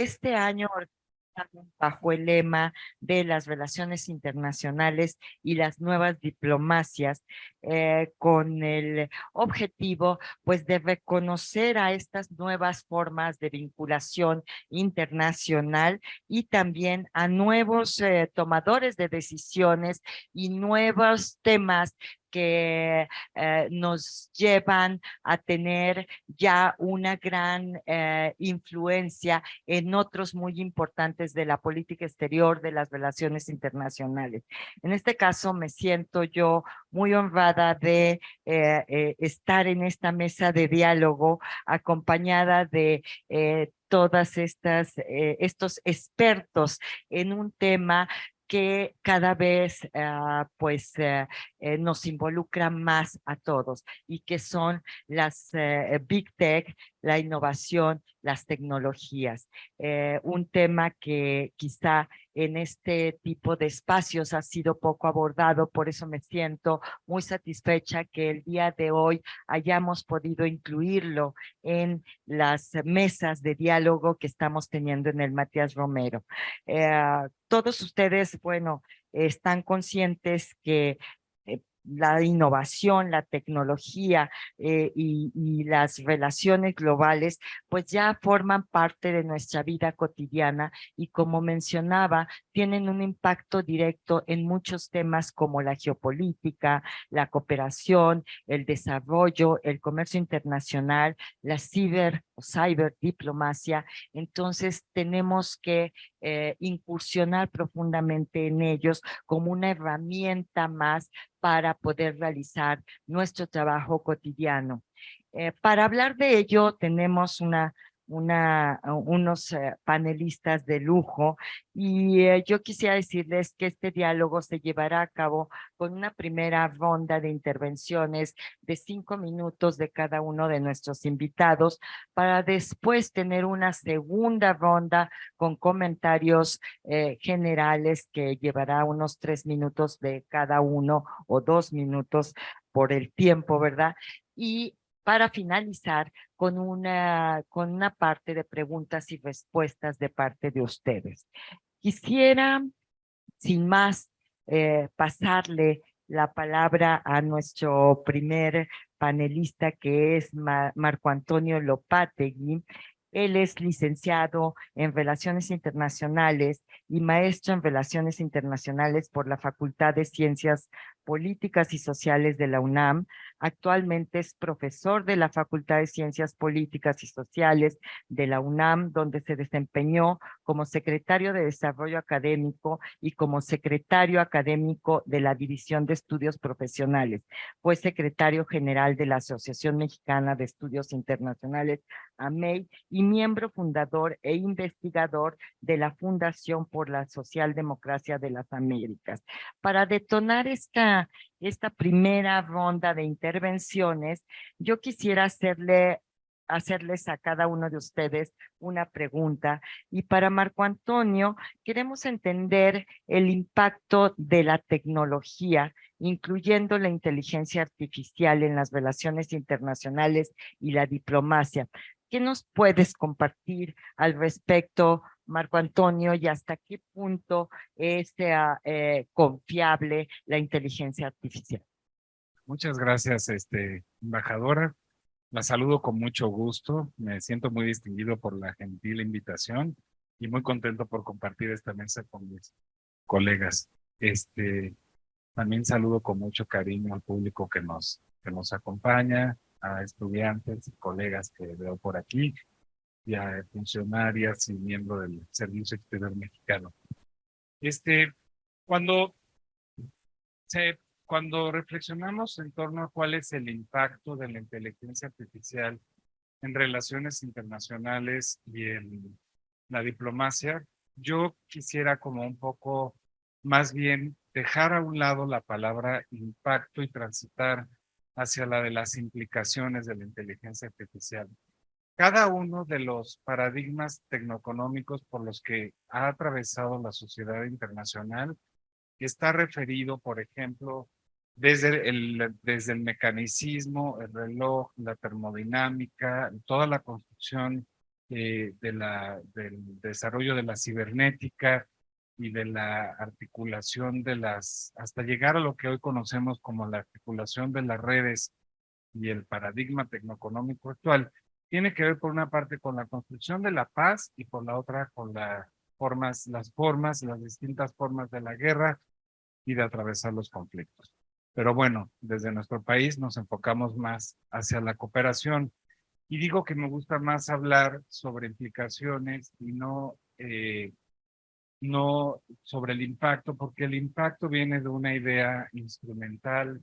este año organizamos bajo el lema de las relaciones internacionales y las nuevas diplomacias, con el objetivo pues de reconocer a estas nuevas formas de vinculación internacional y también a nuevos tomadores de decisiones y nuevos temas que nos llevan a tener ya una gran influencia en otros muy importantes de la política exterior, de las relaciones internacionales. En este caso, me siento yo muy honrada de estar en esta mesa de diálogo acompañada de todas estos expertos en un tema que cada vez nos involucra más a todos y que son las Big Tech, la innovación, las tecnologías. Un tema que quizá en este tipo de espacios ha sido poco abordado, por eso me siento muy satisfecha que el día de hoy hayamos podido incluirlo en las mesas de diálogo que estamos teniendo en el Matías Romero. Todos ustedes, bueno, están conscientes que la innovación, la tecnología y las relaciones globales, pues ya forman parte de nuestra vida cotidiana y como mencionaba, tienen un impacto directo en muchos temas como la geopolítica, la cooperación, el desarrollo, el comercio internacional, la ciberdiplomacia. Entonces tenemos que incursionar profundamente en ellos como una herramienta más para poder realizar nuestro trabajo cotidiano. Para hablar de ello, tenemos unos panelistas de lujo y yo quisiera decirles que este diálogo se llevará a cabo con una primera ronda de intervenciones de 5 minutos de cada uno de nuestros invitados para después tener una segunda ronda con comentarios generales que llevará unos 3 minutos de cada uno o 2 minutos por el tiempo, ¿verdad? Y para finalizar con una parte de preguntas y respuestas de parte de ustedes. Quisiera, sin más, pasarle la palabra a nuestro primer panelista, que es Marco Antonio Lopategui. Él es licenciado en Relaciones Internacionales y maestro en Relaciones Internacionales por la Facultad de Ciencias Políticas y Sociales de la UNAM. Actualmente es profesor de la Facultad de Ciencias Políticas y Sociales de la UNAM, donde se desempeñó como secretario de Desarrollo Académico y como secretario académico de la División de Estudios Profesionales. Fue secretario general de la Asociación Mexicana de Estudios Internacionales, AMEI, y miembro fundador e investigador de la Fundación por la Socialdemocracia de las Américas. Para detonar esta primera ronda de intervenciones, yo quisiera hacerles a cada uno de ustedes una pregunta. Y para Marco Antonio, queremos entender el impacto de la tecnología, incluyendo la inteligencia artificial en las relaciones internacionales y la diplomacia. ¿Qué nos puedes compartir al respecto, Marco Antonio, y hasta qué punto es confiable la inteligencia artificial? Muchas gracias, embajadora. La saludo con mucho gusto. Me siento muy distinguido por la gentil invitación y muy contento por compartir esta mesa con mis colegas. También saludo con mucho cariño al público que nos acompaña, a estudiantes y colegas que veo por aquí, y a funcionarias y miembros del Servicio Exterior Mexicano. Este, cuando se Cuando reflexionamos en torno a cuál es el impacto de la inteligencia artificial en relaciones internacionales y en la diplomacia, yo quisiera como un poco más bien dejar a un lado la palabra impacto y transitar hacia la de las implicaciones de la inteligencia artificial. Cada uno de los paradigmas tecnoeconómicos por los que ha atravesado la sociedad internacional está referido, por ejemplo, desde el mecanicismo, el reloj, la termodinámica, toda la construcción del desarrollo de la cibernética y de la articulación hasta llegar a lo que hoy conocemos como la articulación de las redes y el paradigma tecnoeconómico actual, tiene que ver por una parte con la construcción de la paz y por la otra con las distintas formas de la guerra y de atravesar los conflictos. Pero bueno, desde nuestro país nos enfocamos más hacia la cooperación. Y digo que me gusta más hablar sobre implicaciones y no sobre el impacto, porque el impacto viene de una idea instrumental,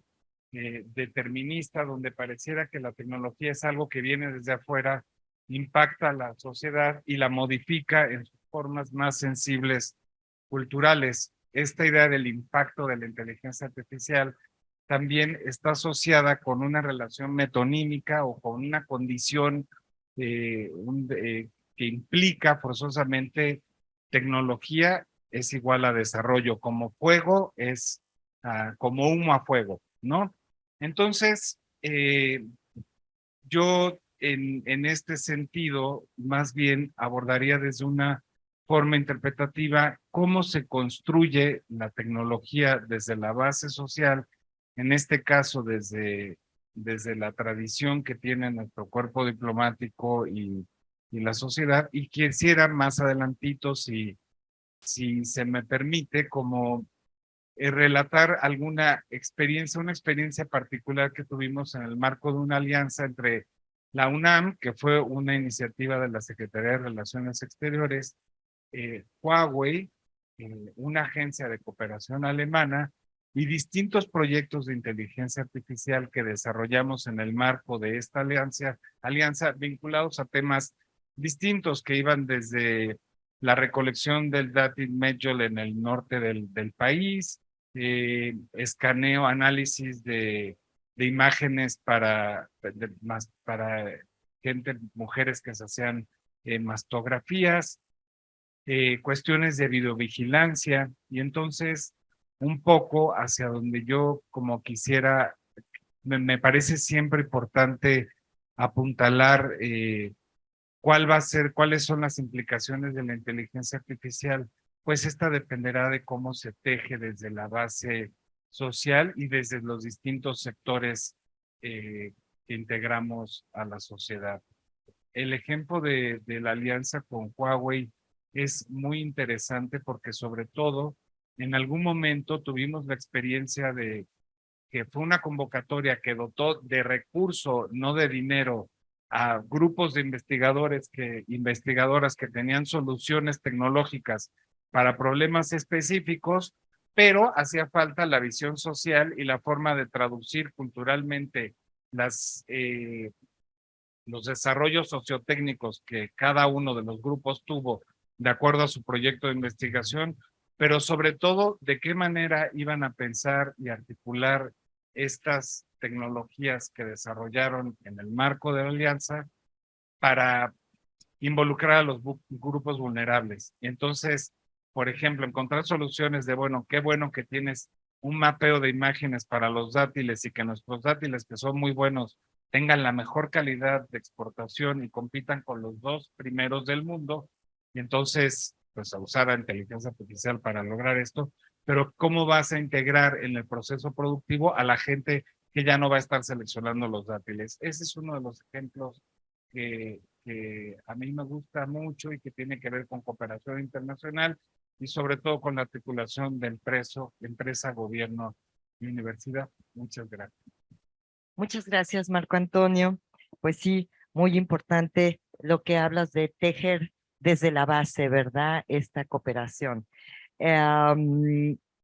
determinista, donde pareciera que la tecnología es algo que viene desde afuera, impacta a la sociedad y la modifica en sus formas más sensibles culturales. Esta idea del impacto de la inteligencia artificial también está asociada con una relación metonímica o con una condición que implica forzosamente tecnología es igual a desarrollo, como fuego es como humo a fuego, ¿no? Entonces, yo en este sentido, más bien abordaría desde una forma interpretativa cómo se construye la tecnología desde la base social, en este caso desde la tradición que tiene nuestro cuerpo diplomático y la sociedad, y quisiera más adelantito, si se me permite, como relatar una experiencia particular que tuvimos en el marco de una alianza entre la UNAM, que fue una iniciativa de la Secretaría de Relaciones Exteriores, Huawei, una agencia de cooperación alemana, y distintos proyectos de inteligencia artificial que desarrollamos en el marco de esta alianza vinculados a temas distintos que iban desde la recolección del dátil Medjool en el norte del país, escaneo, análisis de imágenes para gente, mujeres que se hacían mastografías, cuestiones de videovigilancia, y entonces un poco hacia donde yo como quisiera, me parece siempre importante apuntalar cuáles son las implicaciones de la inteligencia artificial. Pues esta dependerá de cómo se teje desde la base social y desde los distintos sectores que integramos a la sociedad. El ejemplo de la alianza con Huawei es muy interesante porque sobre todo en algún momento tuvimos la experiencia de que fue una convocatoria que dotó de recurso, no de dinero, a grupos de investigadoras que tenían soluciones tecnológicas para problemas específicos, pero hacía falta la visión social y la forma de traducir culturalmente los desarrollos sociotécnicos que cada uno de los grupos tuvo de acuerdo a su proyecto de investigación, pero sobre todo de qué manera iban a pensar y articular estas tecnologías que desarrollaron en el marco de la alianza para involucrar a los grupos vulnerables. Y entonces, por ejemplo, encontrar soluciones de, bueno, qué bueno que tienes un mapeo de imágenes para los dátiles y que nuestros dátiles, que son muy buenos, tengan la mejor calidad de exportación y compitan con los dos primeros del mundo. Y entonces, pues a usar la inteligencia artificial para lograr esto. Pero ¿cómo vas a integrar en el proceso productivo a la gente que ya no va a estar seleccionando los dátiles? Ese es uno de los ejemplos que a mí me gusta mucho y que tiene que ver con cooperación internacional y sobre todo con la articulación de empresa, gobierno y universidad. Muchas gracias. Muchas gracias, Marco Antonio. Pues sí, muy importante lo que hablas de tejer desde la base, ¿verdad? Esta cooperación.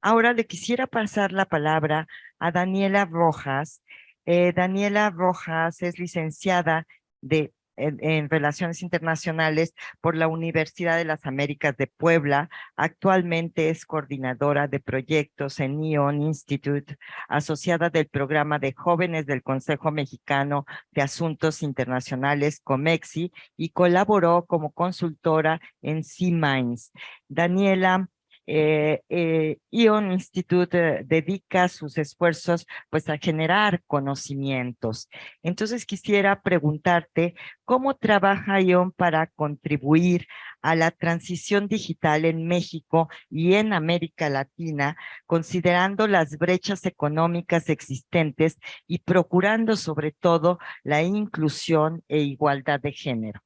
Ahora le quisiera pasar la palabra a Daniela Rojas. Daniela Rojas es licenciada en Relaciones Internacionales por la Universidad de las Américas de Puebla. Actualmente es coordinadora de proyectos en NEON Institute, asociada del programa de jóvenes del Consejo Mexicano de Asuntos Internacionales, COMEXI, y colaboró como consultora en C-Minds. Daniela ION Institute dedica sus esfuerzos pues a generar conocimientos. Entonces quisiera preguntarte cómo trabaja ION para contribuir a la transición digital en México y en América Latina, considerando las brechas económicas existentes y procurando sobre todo la inclusión e igualdad de género.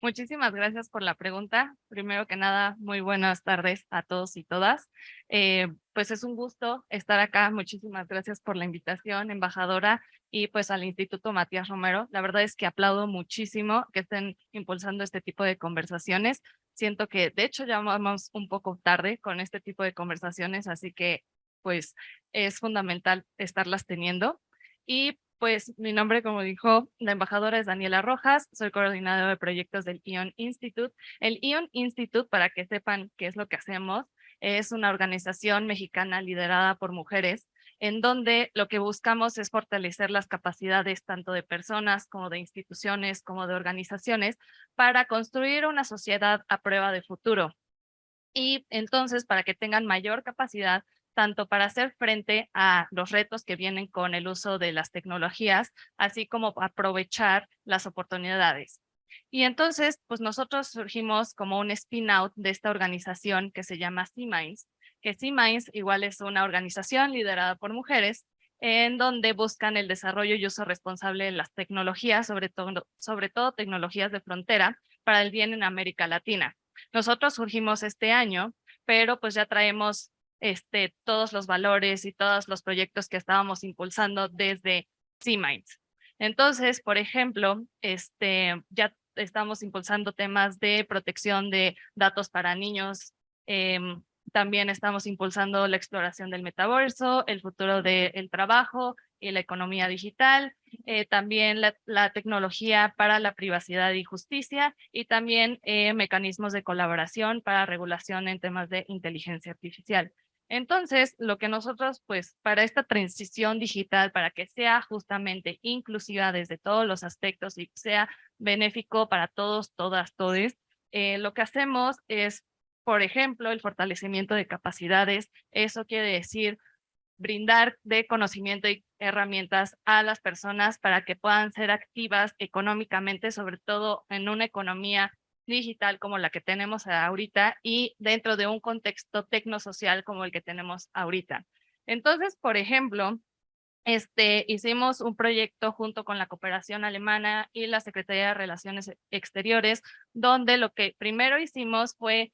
Muchísimas gracias por la pregunta. Primero que nada, muy buenas tardes a todos y todas. Pues es un gusto estar acá. Muchísimas gracias por la invitación, embajadora, y pues al Instituto Matías Romero. La verdad es que aplaudo muchísimo que estén impulsando este tipo de conversaciones. Siento que de hecho ya vamos un poco tarde con este tipo de conversaciones, así que pues es fundamental estarlas teniendo. Y pues mi nombre, como dijo la embajadora, es Daniela Rojas, soy coordinadora de proyectos del ION Institute. El ION Institute, para que sepan qué es lo que hacemos, es una organización mexicana liderada por mujeres, en donde lo que buscamos es fortalecer las capacidades tanto de personas como de instituciones, como de organizaciones, para construir una sociedad a prueba de futuro. Y entonces, para que tengan mayor capacidad, tanto para hacer frente a los retos que vienen con el uso de las tecnologías, así como aprovechar las oportunidades. Y entonces, pues nosotros surgimos como un spin-out de esta organización que se llama C-Minds, que C-Minds igual es una organización liderada por mujeres, en donde buscan el desarrollo y uso responsable de las tecnologías, sobre todo tecnologías de frontera, para el bien en América Latina. Nosotros surgimos este año, pero pues ya traemos todos los valores y todos los proyectos que estábamos impulsando desde C-Minds. Entonces, por ejemplo, ya estamos impulsando temas de protección de datos para niños. También estamos impulsando la exploración del metaverso, el futuro del trabajo y la economía digital. También la tecnología para la privacidad y justicia, y también mecanismos de colaboración para regulación en temas de inteligencia artificial. Entonces, lo que nosotros, pues, para esta transición digital, para que sea justamente inclusiva desde todos los aspectos y sea benéfico para todos, todas, todes, lo que hacemos es, por ejemplo, el fortalecimiento de capacidades. Eso quiere decir brindar de conocimiento y herramientas a las personas para que puedan ser activas económicamente, sobre todo en una economía digital como la que tenemos ahorita y dentro de un contexto tecnosocial como el que tenemos ahorita. Entonces, por ejemplo, hicimos un proyecto junto con la Cooperación Alemana y la Secretaría de Relaciones Exteriores, donde lo que primero hicimos fue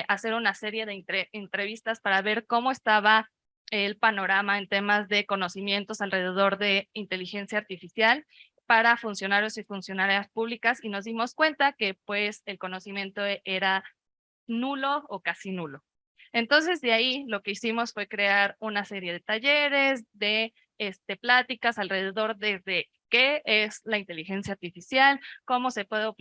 hacer una serie de entrevistas para ver cómo estaba el panorama en temas de conocimientos alrededor de inteligencia artificial para funcionarios y funcionarias públicas, y nos dimos cuenta que pues el conocimiento era nulo o casi nulo. Entonces, de ahí lo que hicimos fue crear una serie de talleres, de pláticas alrededor de qué es la inteligencia artificial, cómo se puede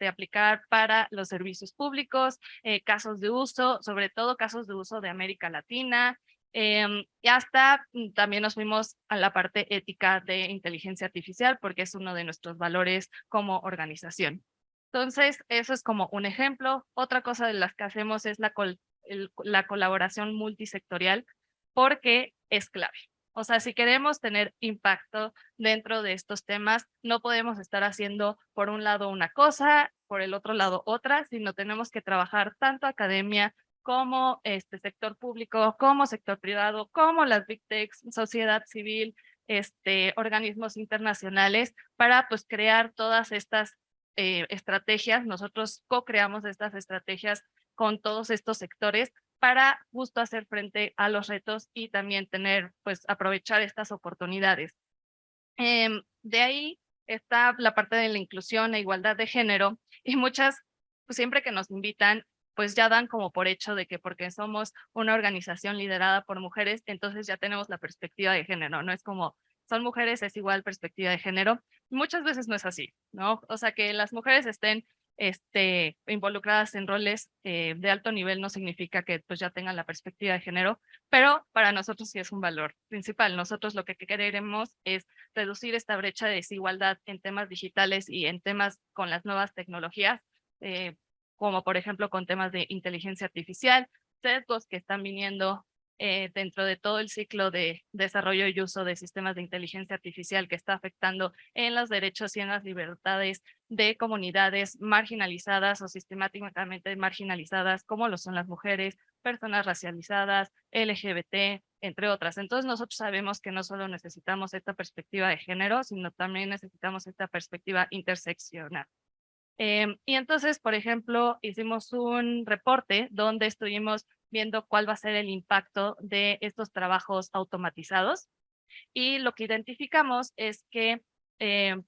aplicar para los servicios públicos, casos de uso, sobre todo casos de uso de América Latina, y hasta también nos fuimos a la parte ética de inteligencia artificial, porque es uno de nuestros valores como organización. Entonces, eso es como un ejemplo. Otra cosa de las que hacemos es la colaboración multisectorial, porque es clave. O sea, si queremos tener impacto dentro de estos temas, no podemos estar haciendo por un lado una cosa, por el otro lado otra, sino tenemos que trabajar tanto academia como sector público, como sector privado, como las Big Techs, sociedad civil, organismos internacionales, para pues crear todas estas estrategias. Nosotros co-creamos estas estrategias con todos estos sectores para justo hacer frente a los retos y también tener, pues, aprovechar estas oportunidades. De ahí está la parte de la inclusión e igualdad de género, y muchas, pues, siempre que nos invitan, pues ya dan como por hecho de que porque somos una organización liderada por mujeres, entonces ya tenemos la perspectiva de género, no es como son mujeres, es igual perspectiva de género. Muchas veces no es así, ¿no? O sea, que las mujeres estén involucradas en roles de alto nivel no significa que pues ya tengan la perspectiva de género, pero para nosotros sí es un valor principal. Nosotros lo que queremos es reducir esta brecha de desigualdad en temas digitales y en temas con las nuevas tecnologías, como por ejemplo con temas de inteligencia artificial, sesgos que están viniendo dentro de todo el ciclo de desarrollo y uso de sistemas de inteligencia artificial que está afectando en los derechos y en las libertades de comunidades marginalizadas o sistemáticamente marginalizadas, como lo son las mujeres, personas racializadas, LGBT, entre otras. Entonces nosotros sabemos que no solo necesitamos esta perspectiva de género, sino también necesitamos esta perspectiva interseccional. Y entonces, por ejemplo, hicimos un reporte donde estuvimos viendo cuál va a ser el impacto de estos trabajos automatizados. Y lo que identificamos es que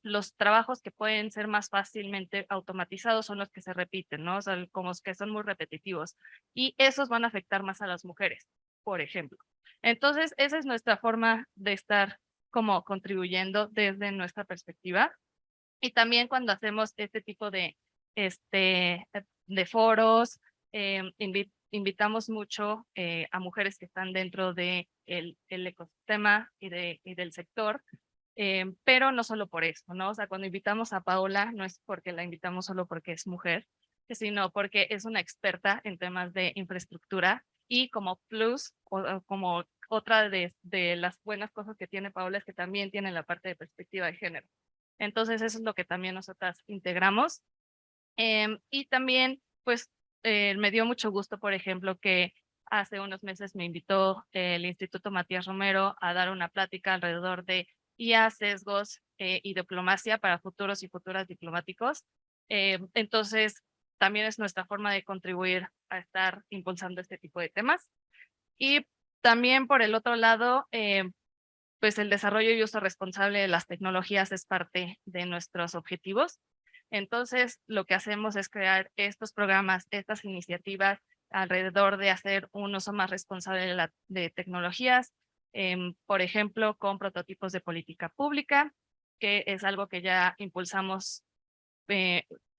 los trabajos que pueden ser más fácilmente automatizados son los que se repiten, ¿no? O sea, como que son muy repetitivos. Y esos van a afectar más a las mujeres, por ejemplo. Entonces, esa es nuestra forma de estar como contribuyendo desde nuestra perspectiva. Y también cuando hacemos este tipo de foros, invitamos mucho a mujeres que están dentro del el ecosistema y del sector, pero no solo por eso, ¿no? O sea, cuando invitamos a Paola, no es porque la invitamos solo porque es mujer, sino porque es una experta en temas de infraestructura y como plus, o como otra de las buenas cosas que tiene Paola es que también tiene la parte de perspectiva de género. Entonces, eso es lo que también nosotras integramos. Y también, pues, me dio mucho gusto, por ejemplo, que hace unos meses me invitó el Instituto Matías Romero a dar una plática alrededor de IA, sesgos y diplomacia para futuros y futuras diplomáticos. Entonces, también es nuestra forma de contribuir a estar impulsando este tipo de temas. Y también, por el otro lado, pues el desarrollo y uso responsable de las tecnologías es parte de nuestros objetivos. Entonces, lo que hacemos es crear estos programas, estas iniciativas alrededor de hacer un uso más responsable de tecnologías, por ejemplo, con prototipos de política pública, que es algo que ya impulsamos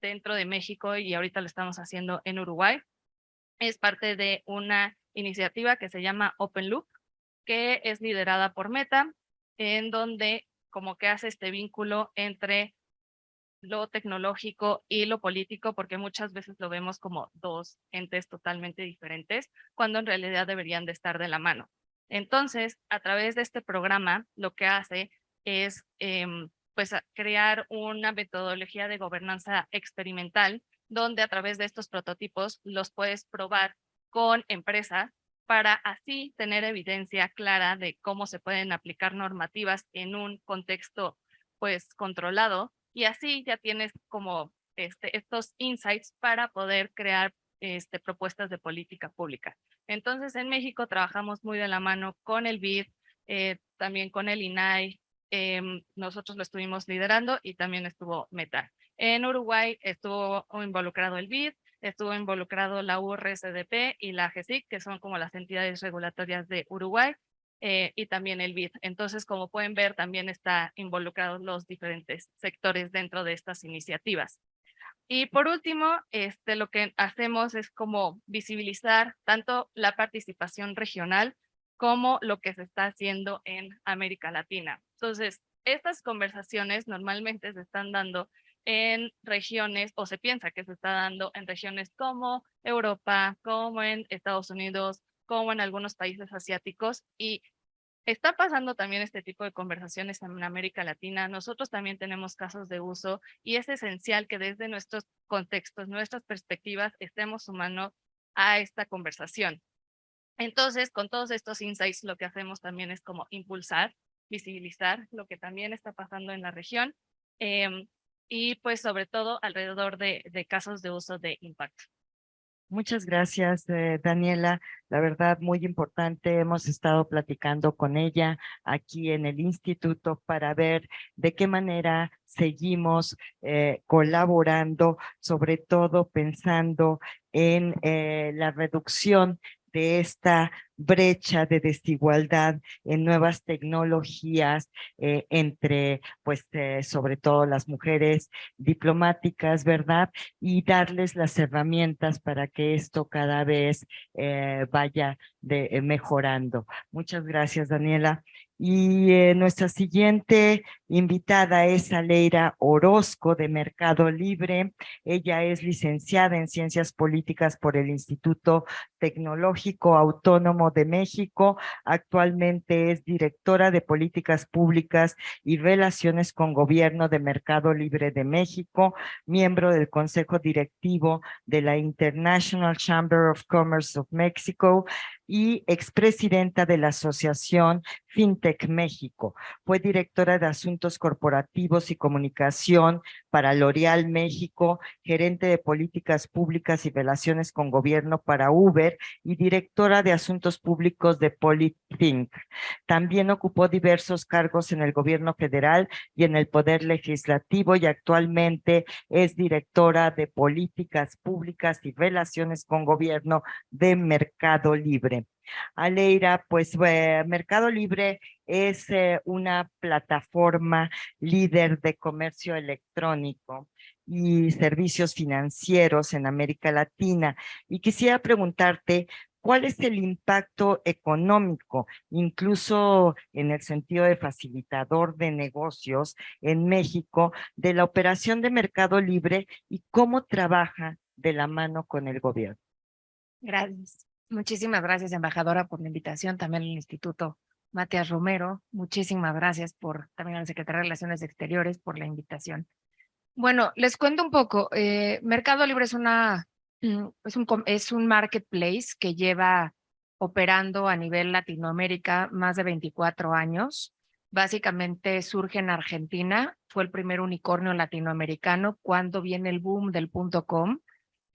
dentro de México y ahorita lo estamos haciendo en Uruguay. Es parte de una iniciativa que se llama Open Loop, que es liderada por Meta, en donde como que hace este vínculo entre lo tecnológico y lo político, porque muchas veces lo vemos como dos entes totalmente diferentes, cuando en realidad deberían de estar de la mano. Entonces, a través de este programa, lo que hace es pues crear una metodología de gobernanza experimental, donde a través de estos prototipos los puedes probar con empresas para así tener evidencia clara de cómo se pueden aplicar normativas en un contexto pues controlado, y así ya tienes como estos insights para poder crear propuestas de política pública. Entonces, en México trabajamos muy de la mano con el BID, también con el INAI, nosotros lo estuvimos liderando y también estuvo Meta. En Uruguay estuvo involucrado el BID, estuvo involucrado la URSDP y la GESIC, que son como las entidades regulatorias de Uruguay, y también el BID. Entonces, como pueden ver, también está involucrados los diferentes sectores dentro de estas iniciativas. Y por último, lo que hacemos es como visibilizar tanto la participación regional como lo que se está haciendo en América Latina. Entonces, estas conversaciones normalmente se están dando en regiones, o se piensa que se está dando en regiones como Europa, como en Estados Unidos, como en algunos países asiáticos, y está pasando también este tipo de conversaciones en América Latina. Nosotros también tenemos casos de uso y es esencial que desde nuestros contextos, nuestras perspectivas, estemos sumando a esta conversación. Entonces, con todos estos insights, lo que hacemos también es como impulsar, visibilizar lo que también está pasando en la región, y pues sobre todo alrededor de casos de uso de impacto. Muchas gracias, Daniela. La verdad, muy importante. Hemos estado platicando con ella aquí en el instituto para ver de qué manera seguimos colaborando, sobre todo pensando en la reducción de esta brecha de desigualdad en nuevas tecnologías entre, pues, sobre todo las mujeres diplomáticas, ¿verdad? Y darles las herramientas para que esto cada vez vaya mejorando. Muchas gracias, Daniela. Y nuestra siguiente invitada es Aleira Orozco de Mercado Libre. Ella es licenciada en Ciencias Políticas por el Instituto Tecnológico Autónomo de México. Actualmente es directora de Políticas Públicas y Relaciones con Gobierno de Mercado Libre de México, miembro del Consejo Directivo de la International Chamber of Commerce of Mexico y expresidenta de la Asociación FinTech México. Fue directora de Asuntos Corporativos y Comunicación para L'Oréal México, gerente de Políticas Públicas y Relaciones con Gobierno para Uber y directora de Asuntos Públicos de Polithink. También ocupó diversos cargos en el gobierno federal y en el Poder Legislativo y actualmente es directora de Políticas Públicas y Relaciones con Gobierno de Mercado Libre. Aleira, pues Mercado Libre es una plataforma líder de comercio electrónico y servicios financieros en América Latina. Y quisiera preguntarte, ¿cuál es el impacto económico, incluso en el sentido de facilitador de negocios en México, de la operación de Mercado Libre y cómo trabaja de la mano con el gobierno? Gracias. Muchísimas gracias, embajadora, por la invitación. También al Instituto Matías Romero. Muchísimas gracias también a la Secretaría de Relaciones Exteriores por la invitación. Bueno, les cuento un poco. Mercado Libre es un marketplace que lleva operando a nivel Latinoamérica más de 24 años. Básicamente surge en Argentina, fue el primer unicornio latinoamericano cuando viene el boom del .com.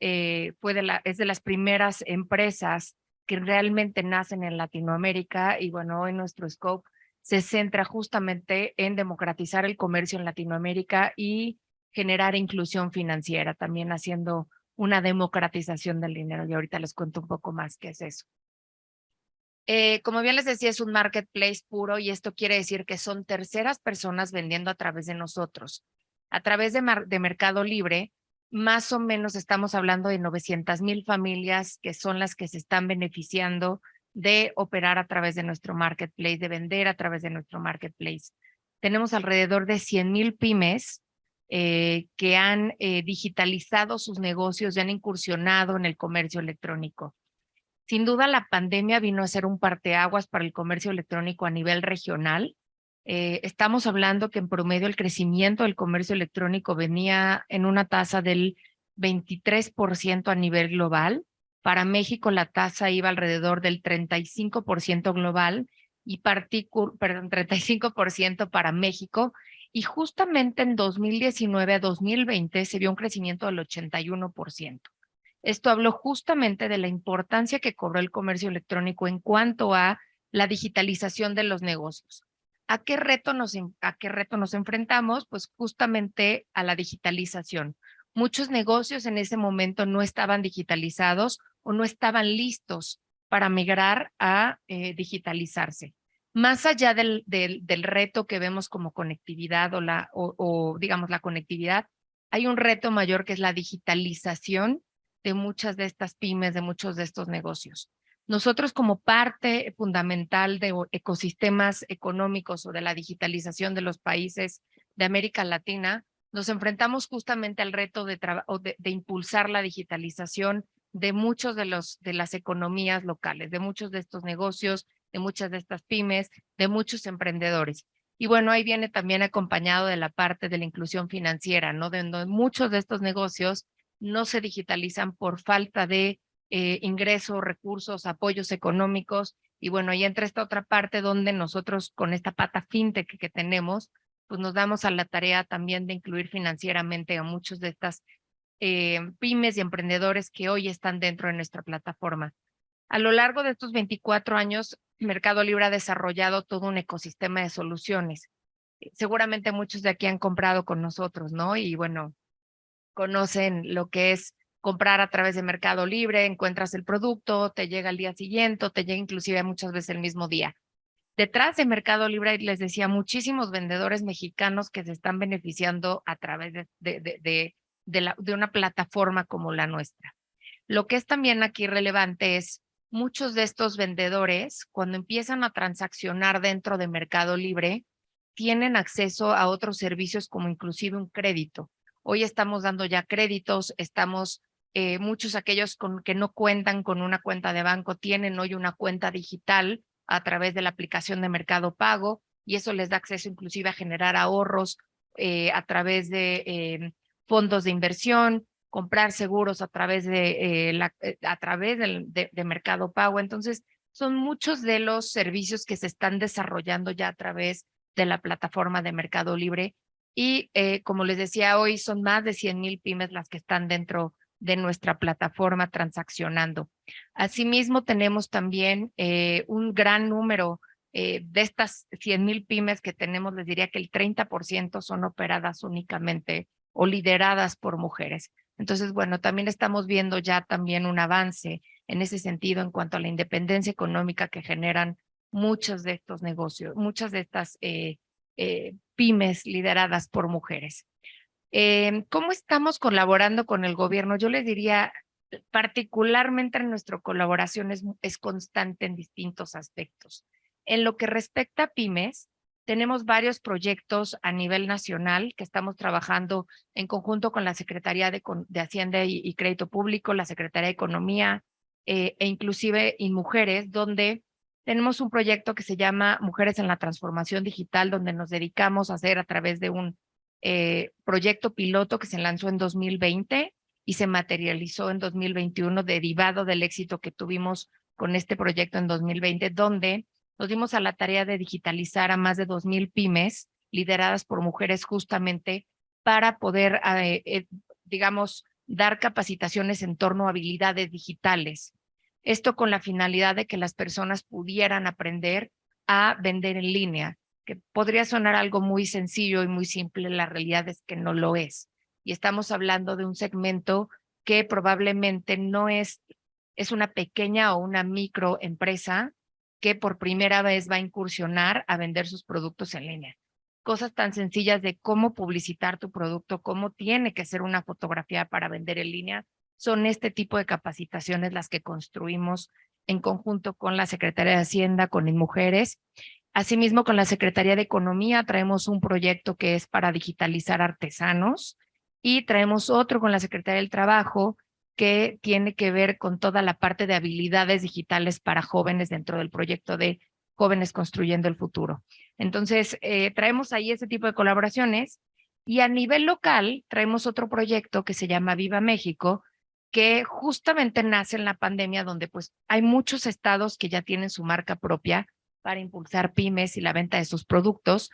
Es de las primeras empresas que realmente nacen en Latinoamérica y bueno, hoy nuestro scope se centra justamente en democratizar el comercio en Latinoamérica y generar inclusión financiera, también haciendo una democratización del dinero. Y ahorita les cuento un poco más qué es eso. Como bien les decía, es un marketplace puro y esto quiere decir que son terceras personas vendiendo a través de nosotros. A través de Mercado Libre, más o menos estamos hablando de 900,000 familias que son las que se están beneficiando de operar a través de nuestro marketplace, de vender a través de nuestro marketplace. Tenemos alrededor de 100,000 pymes que han digitalizado sus negocios y han incursionado en el comercio electrónico. Sin duda, la pandemia vino a ser un parteaguas para el comercio electrónico a nivel regional. Estamos hablando que en promedio el crecimiento del comercio electrónico venía en una tasa del 23% a nivel global. Para México la tasa iba alrededor del 35% global y 35% para México. Y justamente en 2019 a 2020 se vio un crecimiento del 81%. Esto habló justamente de la importancia que cobró el comercio electrónico en cuanto a la digitalización de los negocios. ¿A qué reto nos enfrentamos? Pues justamente a la digitalización. Muchos negocios en ese momento no estaban digitalizados o no estaban listos para migrar a digitalizarse. Más allá del reto que vemos como conectividad digamos la conectividad, hay un reto mayor que es la digitalización de muchas de estas pymes, de muchos de estos negocios. Nosotros como parte fundamental de ecosistemas económicos o de la digitalización de los países de América Latina, nos enfrentamos justamente al reto de impulsar la digitalización de muchos de las economías locales, de muchos de estos negocios, de muchas de estas pymes, de muchos emprendedores. Y bueno, ahí viene también acompañado de la parte de la inclusión financiera, ¿no? De muchos de estos negocios no se digitalizan por falta de ingresos, recursos, apoyos económicos. Y bueno, ahí entra esta otra parte donde nosotros con esta pata fintech que tenemos, pues nos damos a la tarea también de incluir financieramente a muchos de estas pymes y emprendedores que hoy están dentro de nuestra plataforma. A lo largo de estos 24 años, Mercado Libre ha desarrollado todo un ecosistema de soluciones. Seguramente muchos de aquí han comprado con nosotros, ¿no? Y bueno, conocen lo que es comprar a través de Mercado Libre, encuentras el producto, te llega al día siguiente, o te llega inclusive muchas veces el mismo día. Detrás de Mercado Libre, les decía, muchísimos vendedores mexicanos que se están beneficiando a través de una plataforma como la nuestra. Lo que es también aquí relevante es muchos de estos vendedores, cuando empiezan a transaccionar dentro de Mercado Libre, tienen acceso a otros servicios como inclusive un crédito. Hoy estamos dando ya créditos, muchos aquellos que no cuentan con una cuenta de banco tienen hoy una cuenta digital a través de la aplicación de Mercado Pago, y eso les da acceso inclusive a generar ahorros a través de fondos de inversión, comprar seguros a través de Mercado Pago. Entonces, son muchos de los servicios que se están desarrollando ya a través de la plataforma de Mercado Libre. Y como les decía, hoy son más de 100,000 pymes las que están dentro de nuestra plataforma transaccionando. Asimismo, tenemos también un gran número de estas 100,000 pymes que tenemos, les diría que el 30% son operadas únicamente o lideradas por mujeres. Entonces, bueno, también estamos viendo ya también un avance en ese sentido en cuanto a la independencia económica que generan muchos de estos negocios, muchas de estas pymes lideradas por mujeres. ¿Cómo estamos colaborando con el gobierno? Yo les diría, particularmente nuestra colaboración es constante en distintos aspectos. En lo que respecta a pymes, tenemos varios proyectos a nivel nacional que estamos trabajando en conjunto con la Secretaría de Hacienda y Crédito Público, la Secretaría de Economía e inclusive InMujeres, donde tenemos un proyecto que se llama Mujeres en la Transformación Digital, donde nos dedicamos a hacer a través de un proyecto piloto que se lanzó en 2020 y se materializó en 2021, derivado del éxito que tuvimos con este proyecto en 2020, donde nos dimos a la tarea de digitalizar a más de 2,000 pymes lideradas por mujeres justamente para poder, digamos, dar capacitaciones en torno a habilidades digitales. Esto con la finalidad de que las personas pudieran aprender a vender en línea, que podría sonar algo muy sencillo y muy simple, la realidad es que no lo es. Y estamos hablando de un segmento que probablemente no es una pequeña o una microempresa que por primera vez va a incursionar a vender sus productos en línea. Cosas tan sencillas de cómo publicitar tu producto, cómo tiene que ser una fotografía para vender en línea, son este tipo de capacitaciones las que construimos en conjunto con la Secretaría de Hacienda, con InMujeres. Asimismo, con la Secretaría de Economía traemos un proyecto que es para digitalizar artesanos, y traemos otro con la Secretaría del Trabajo que tiene que ver con toda la parte de habilidades digitales para jóvenes dentro del proyecto de Jóvenes Construyendo el Futuro. Entonces, traemos ahí ese tipo de colaboraciones, y a nivel local traemos otro proyecto que se llama Viva México, que justamente nace en la pandemia, donde pues hay muchos estados que ya tienen su marca propia para impulsar pymes y la venta de sus productos,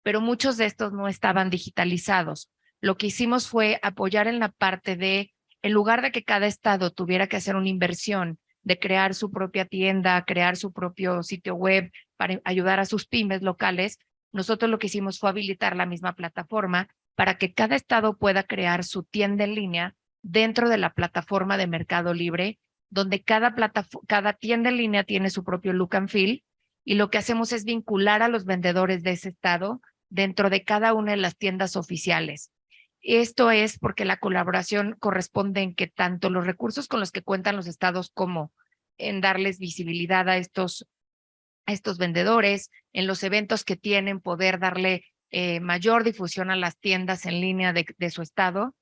pero muchos de estos no estaban digitalizados. Lo que hicimos fue apoyar en la parte de, en lugar de que cada estado tuviera que hacer una inversión de crear su propia tienda, crear su propio sitio web para ayudar a sus pymes locales, nosotros lo que hicimos fue habilitar la misma plataforma para que cada estado pueda crear su tienda en línea dentro de la plataforma de Mercado Libre, donde cada tienda en línea tiene su propio look and feel, y lo que hacemos es vincular a los vendedores de ese estado dentro de cada una de las tiendas oficiales. Esto es porque la colaboración corresponde en que tanto los recursos con los que cuentan los estados como en darles visibilidad a estos vendedores, en los eventos que tienen, poder darle mayor difusión a las tiendas en línea de su estado.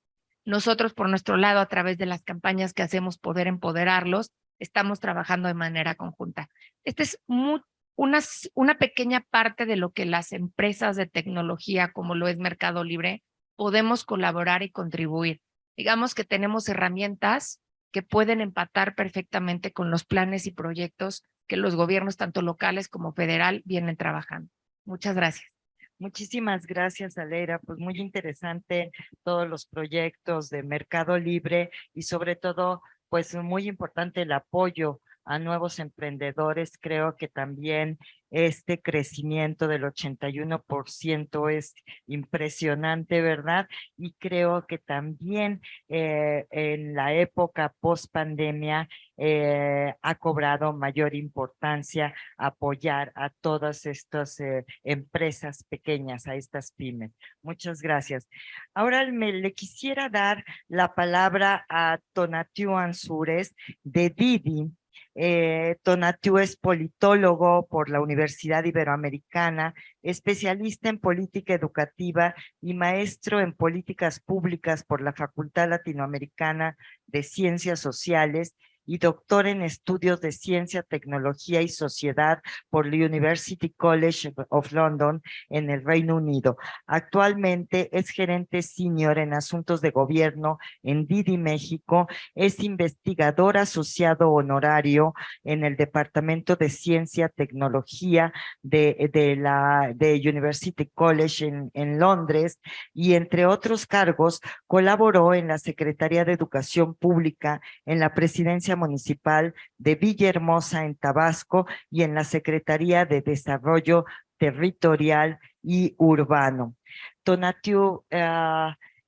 Nosotros, por nuestro lado, a través de las campañas que hacemos, poder empoderarlos, estamos trabajando de manera conjunta. Esta es una pequeña parte de lo que las empresas de tecnología, como lo es Mercado Libre, podemos colaborar y contribuir. Digamos que tenemos herramientas que pueden empatar perfectamente con los planes y proyectos que los gobiernos, tanto locales como federal, vienen trabajando. Muchas gracias. Muchísimas gracias, Aleira. Pues muy interesante todos los proyectos de Mercado Libre y sobre todo, pues muy importante el apoyo a nuevos emprendedores. Creo que también este crecimiento del 81% es impresionante, ¿verdad? Y creo que también en la época post pandemia ha cobrado mayor importancia apoyar a todas estas empresas pequeñas, a estas pymes. Muchas gracias. Ahora le quisiera dar la palabra a Tonatiuh Ansúrez de Didi. Tonatiuh es politólogo por la Universidad Iberoamericana, especialista en política educativa y maestro en políticas públicas por la Facultad Latinoamericana de Ciencias Sociales y doctor en estudios de ciencia, tecnología y sociedad por la University College of London en el Reino Unido. Actualmente es gerente senior en asuntos de gobierno en Didi México, es investigador asociado honorario en el Departamento de Ciencia, Tecnología de University College en Londres, y entre otros cargos colaboró en la Secretaría de Educación Pública, en la Presidencia Municipal de Villahermosa en Tabasco y en la Secretaría de Desarrollo Territorial y Urbano. Tonatiuh,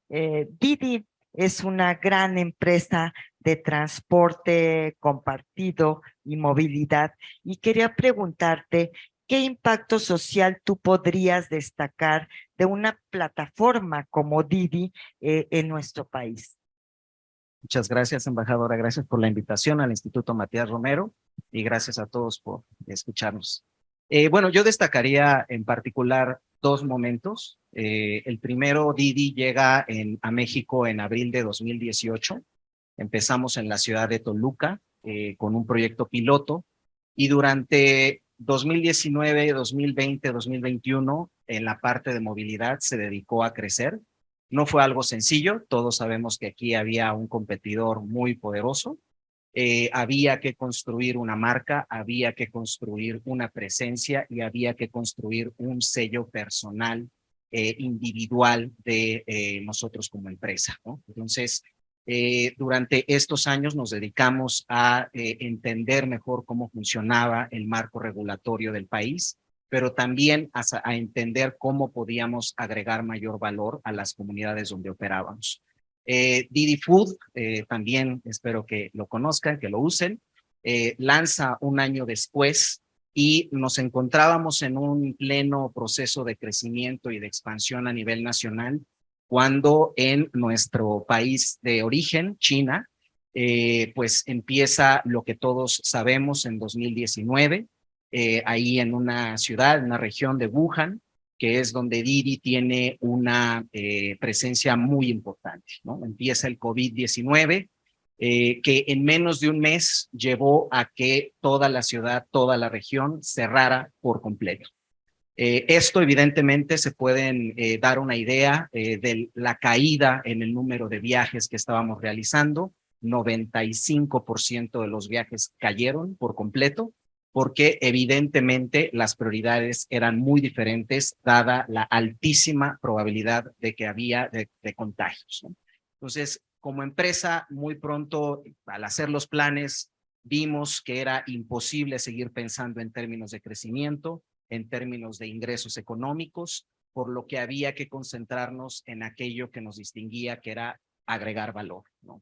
Didi es una gran empresa de transporte compartido y movilidad, y quería preguntarte qué impacto social tú podrías destacar de una plataforma como Didi en nuestro país. Muchas gracias, embajadora. Gracias por la invitación al Instituto Matías Romero y gracias a todos por escucharnos. Bueno, yo destacaría en particular dos momentos. El primero, Didi llega a México en abril de 2018. Empezamos en la ciudad de Toluca con un proyecto piloto y durante 2019, 2020, 2021, en la parte de movilidad se dedicó a crecer. No fue algo sencillo, todos sabemos que aquí había un competidor muy poderoso, había que construir una marca, había que construir una presencia y había que construir un sello personal, individual de nosotros como empresa, ¿no? Entonces, durante estos años nos dedicamos a entender mejor cómo funcionaba el marco regulatorio del país, pero también a entender cómo podíamos agregar mayor valor a las comunidades donde operábamos. Didi Food, también espero que lo conozcan, que lo usen, lanza un año después y nos encontrábamos en un pleno proceso de crecimiento y de expansión a nivel nacional, cuando en nuestro país de origen, China, pues empieza lo que todos sabemos en 2019, ahí en una ciudad, en una región de Wuhan, que es donde Didi tiene una presencia muy importante, ¿no? Empieza el COVID-19, que en menos de un mes llevó a que toda la ciudad, toda la región cerrara por completo. Esto evidentemente se pueden dar una idea de la caída en el número de viajes que estábamos realizando. 95% de los viajes cayeron por completo, porque evidentemente las prioridades eran muy diferentes dada la altísima probabilidad de que había de contagios, ¿no? Entonces, como empresa, muy pronto al hacer los planes, vimos que era imposible seguir pensando en términos de crecimiento, en términos de ingresos económicos, por lo que había que concentrarnos en aquello que nos distinguía, que era agregar valor, ¿no?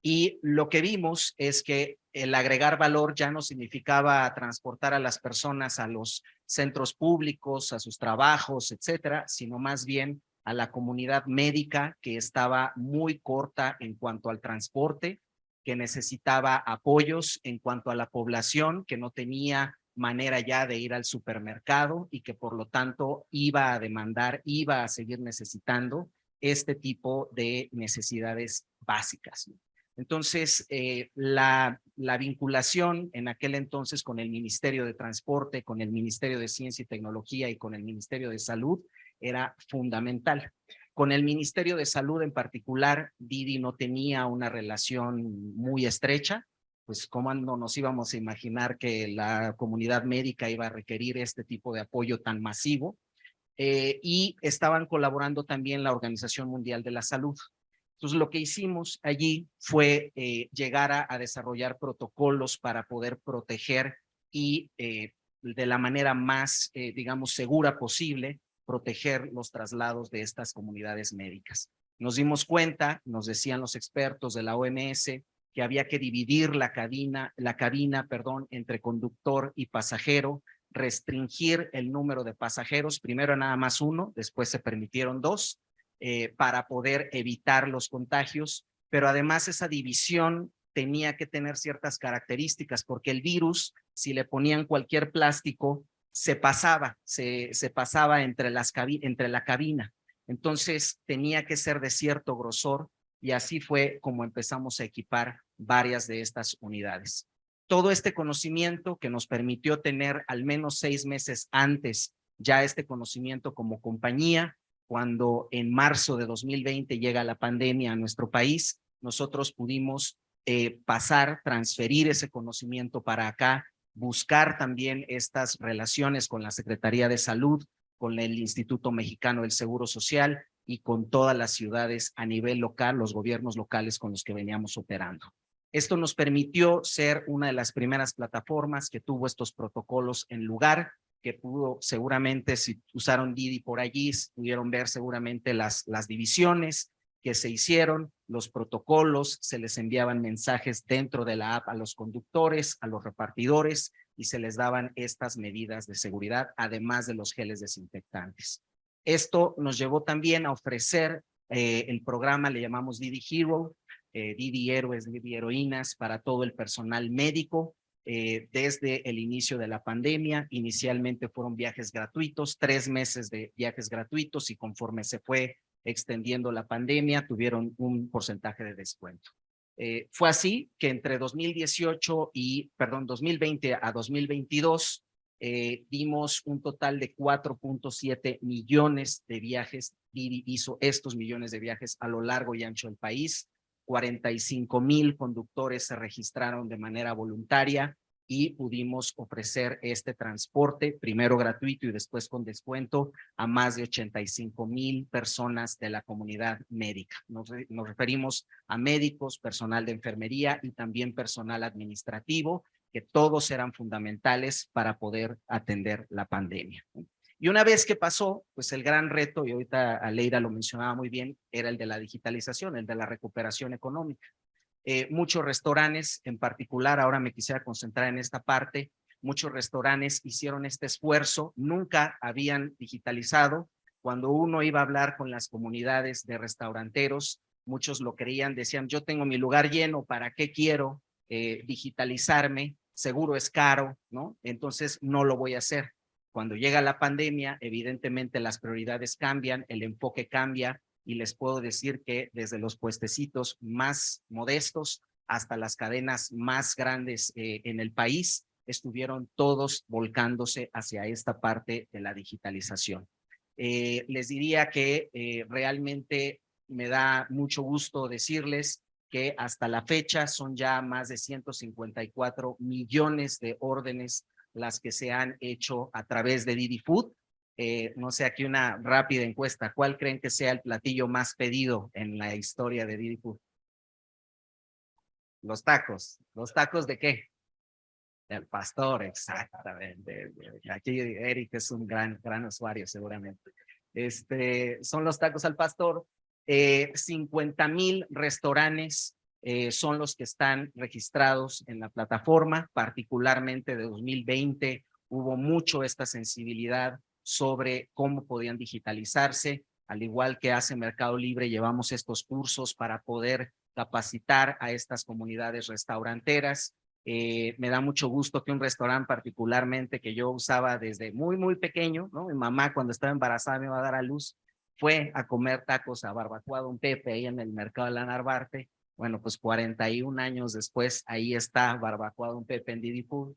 Y lo que vimos es que el agregar valor ya no significaba transportar a las personas a los centros públicos, a sus trabajos, etcétera, sino más bien a la comunidad médica que estaba muy corta en cuanto al transporte, que necesitaba apoyos en cuanto a la población que no tenía manera ya de ir al supermercado y que por lo tanto iba a demandar, iba a seguir necesitando este tipo de necesidades básicas. Entonces, la vinculación en aquel entonces con el Ministerio de Transporte, con el Ministerio de Ciencia y Tecnología y con el Ministerio de Salud era fundamental. Con el Ministerio de Salud en particular, Didi no tenía una relación muy estrecha, pues cómo no nos íbamos a imaginar que la comunidad médica iba a requerir este tipo de apoyo tan masivo, y estaban colaborando también la Organización Mundial de la Salud. Entonces, lo que hicimos allí fue llegar a desarrollar protocolos para poder proteger y de la manera más, digamos, segura posible, proteger los traslados de estas comunidades médicas. Nos dimos cuenta, nos decían los expertos de la OMS, que había que dividir la cabina, entre conductor y pasajero, restringir el número de pasajeros, primero nada más uno, después se permitieron dos, para poder evitar los contagios, pero además esa división tenía que tener ciertas características, porque el virus, si le ponían cualquier plástico, se pasaba entre la cabina. Entonces tenía que ser de cierto grosor, y así fue como empezamos a equipar varias de estas unidades. Todo este conocimiento que nos permitió tener al menos 6 meses antes ya este conocimiento como compañía, cuando en marzo de 2020 llega la pandemia a nuestro país, nosotros pudimos transferir ese conocimiento para acá, buscar también estas relaciones con la Secretaría de Salud, con el Instituto Mexicano del Seguro Social y con todas las ciudades a nivel local, los gobiernos locales con los que veníamos operando. Esto nos permitió ser una de las primeras plataformas que tuvo estos protocolos en lugar, que pudo seguramente, si usaron Didi por allí, pudieron ver seguramente las divisiones que se hicieron, los protocolos, se les enviaban mensajes dentro de la app a los conductores, a los repartidores, y se les daban estas medidas de seguridad, además de los geles desinfectantes. Esto nos llevó también a ofrecer el programa, le llamamos Didi Hero, Didi Héroes, Didi Heroínas, para todo el personal médico. Desde el inicio de la pandemia, inicialmente fueron viajes gratuitos, 3 meses de viajes gratuitos, y conforme se fue extendiendo la pandemia, tuvieron un porcentaje de descuento. Fue así que entre 2020 a 2022 dimos un total de 4.7 millones de viajes. Didi hizo estos millones de viajes a lo largo y ancho del país. 45,000 conductores se registraron de manera voluntaria y pudimos ofrecer este transporte, primero gratuito y después con descuento, a más de 85,000 personas de la comunidad médica. Nos referimos a médicos, personal de enfermería y también personal administrativo, que todos eran fundamentales para poder atender la pandemia. Y una vez que pasó, pues el gran reto, y ahorita Aleida lo mencionaba muy bien, era el de la digitalización, el de la recuperación económica. Muchos restaurantes, en particular, ahora me quisiera concentrar en esta parte, muchos restaurantes hicieron este esfuerzo, nunca habían digitalizado. Cuando uno iba a hablar con las comunidades de restauranteros, muchos lo creían, decían, yo tengo mi lugar lleno, ¿para qué quiero digitalizarme? Seguro es caro, ¿no? Entonces no lo voy a hacer. Cuando llega la pandemia, evidentemente las prioridades cambian, el enfoque cambia, y les puedo decir que desde los puestecitos más modestos hasta las cadenas más grandes en el país, estuvieron todos volcándose hacia esta parte de la digitalización. Les diría que realmente me da mucho gusto decirles que hasta la fecha son ya más de 154 millones de órdenes las que se han hecho a través de Didi Food. No sé, aquí una rápida encuesta. ¿Cuál creen que sea el platillo más pedido en la historia de Didi Food? Los tacos. ¿Los tacos de qué? Del pastor, exactamente. Aquí Eric es un gran usuario seguramente. Son los tacos al pastor. 50,000 restaurantes son los que están registrados en la plataforma. Particularmente de 2020 hubo mucho esta sensibilidad sobre cómo podían digitalizarse. Al igual que hace Mercado Libre, llevamos estos cursos para poder capacitar a estas comunidades restauranteras. Me da mucho gusto que un restaurante particularmente que yo usaba desde muy pequeño, ¿no? Mi mamá cuando estaba embarazada me iba a dar a luz, fue a comer tacos a Barbacoa Don Pepe ahí en el mercado de la Narvarte. Bueno, pues 41 años después, ahí está Barbacoa Don Pepe en Didi Food.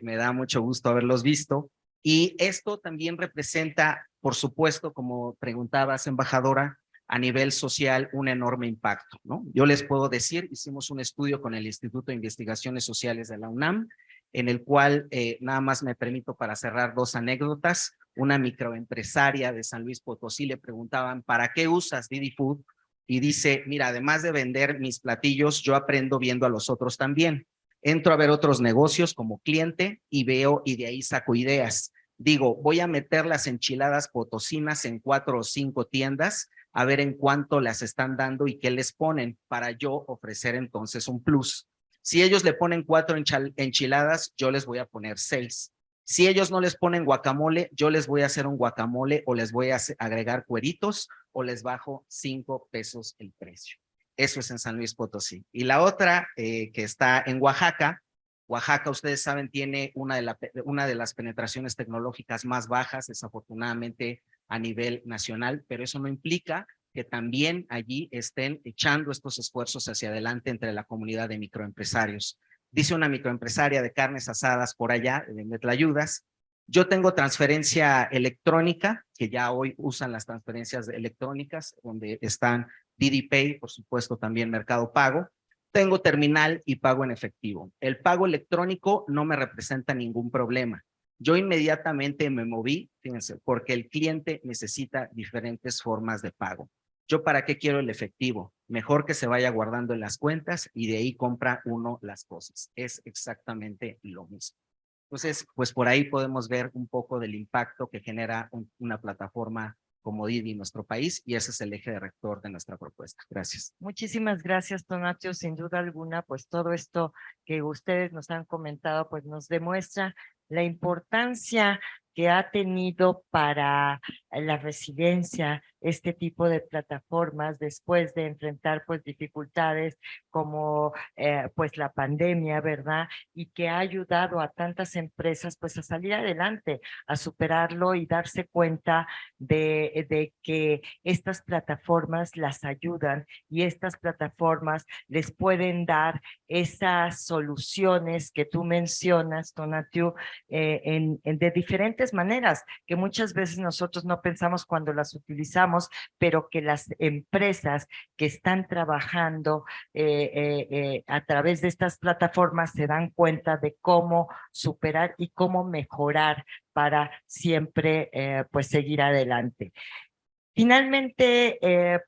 Me da mucho gusto haberlos visto. Y esto también representa, por supuesto, como preguntabas, embajadora, a nivel social un enorme impacto, ¿no? Yo les puedo decir, hicimos un estudio con el Instituto de Investigaciones Sociales de la UNAM, en el cual nada más me permito para cerrar 2 anécdotas. Una microempresaria de San Luis Potosí le preguntaban, ¿para qué usas Didi Food? y dice, mira, además de vender mis platillos, yo aprendo viendo a los otros también. Entro a ver otros negocios como cliente y veo y de ahí saco ideas. Digo, voy a meter las enchiladas potosinas en 4 o 5 tiendas a ver en cuánto las están dando y qué les ponen para yo ofrecer entonces un plus. Si ellos le ponen 4 enchiladas, yo les voy a poner 6. Si ellos no les ponen guacamole, yo les voy a hacer un guacamole o les voy a agregar cueritos o les bajo 5 pesos el precio. Eso es en San Luis Potosí. Y la otra que está en Oaxaca, Oaxaca, ustedes saben, tiene una de las penetraciones tecnológicas más bajas, desafortunadamente, a nivel nacional, pero eso no implica que también allí estén echando estos esfuerzos hacia adelante entre la comunidad de microempresarios. Dice una microempresaria de carnes asadas por allá, de Tlayudas, yo tengo transferencia electrónica, que ya hoy usan las transferencias electrónicas, donde están Didi Pay, por supuesto también Mercado Pago. Tengo terminal y pago en efectivo. El pago electrónico no me representa ningún problema. Yo inmediatamente me moví, fíjense, porque el cliente necesita diferentes formas de pago. ¿Yo para qué quiero el efectivo? Mejor que se vaya guardando en las cuentas y de ahí compra uno las cosas. Es exactamente lo mismo. Entonces, pues por ahí podemos ver un poco del impacto que genera una plataforma como Didi en nuestro país y ese es el eje rector de nuestra propuesta. Gracias. Muchísimas gracias, Tonatio. Sin duda alguna, pues todo esto que ustedes nos han comentado, pues nos demuestra la importancia que ha tenido para la resiliencia este tipo de plataformas después de enfrentar pues dificultades como pues la pandemia, ¿verdad? Y que ha ayudado a tantas empresas pues a salir adelante, a superarlo y darse cuenta de que estas plataformas las ayudan y estas plataformas les pueden dar esas soluciones que tú mencionas, Tonatiuh, de diferentes maneras, que muchas veces nosotros no pensamos cuando las utilizamos, pero que las empresas que están trabajando a través de estas plataformas se dan cuenta de cómo superar y cómo mejorar para siempre pues seguir adelante. Finalmente,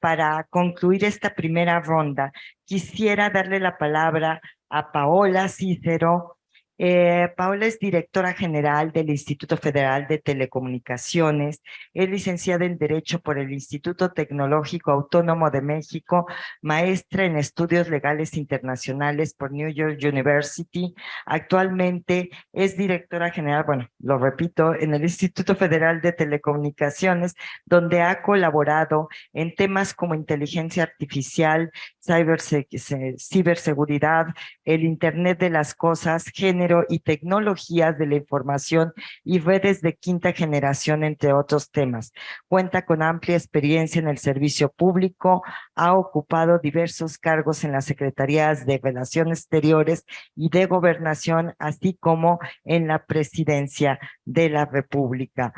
para concluir esta primera ronda, quisiera darle la palabra a Paola Cícero. Paola es directora general del Instituto Federal de Telecomunicaciones, es licenciada en Derecho por el Instituto Tecnológico Autónomo de México, maestra en Estudios Legales Internacionales por New York University. Actualmente es directora general, bueno, lo repito, en el Instituto Federal de Telecomunicaciones, donde ha colaborado en temas como inteligencia artificial, ciberseguridad, el Internet de las Cosas, género y tecnologías de la información y redes de quinta generación, entre otros temas. Cuenta con amplia experiencia en el servicio público, ha ocupado diversos cargos en las Secretarías de Relaciones Exteriores y de Gobernación, así como en la Presidencia de la República.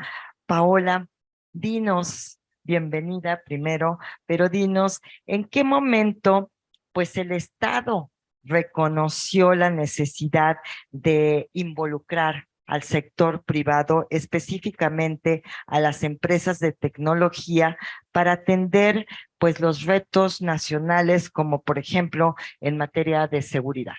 Paola, dinos, bienvenida primero, pero dinos, ¿en qué momento pues el Estado reconoció la necesidad de involucrar al sector privado, específicamente a las empresas de tecnología, para atender pues los retos nacionales, como por ejemplo en materia de seguridad?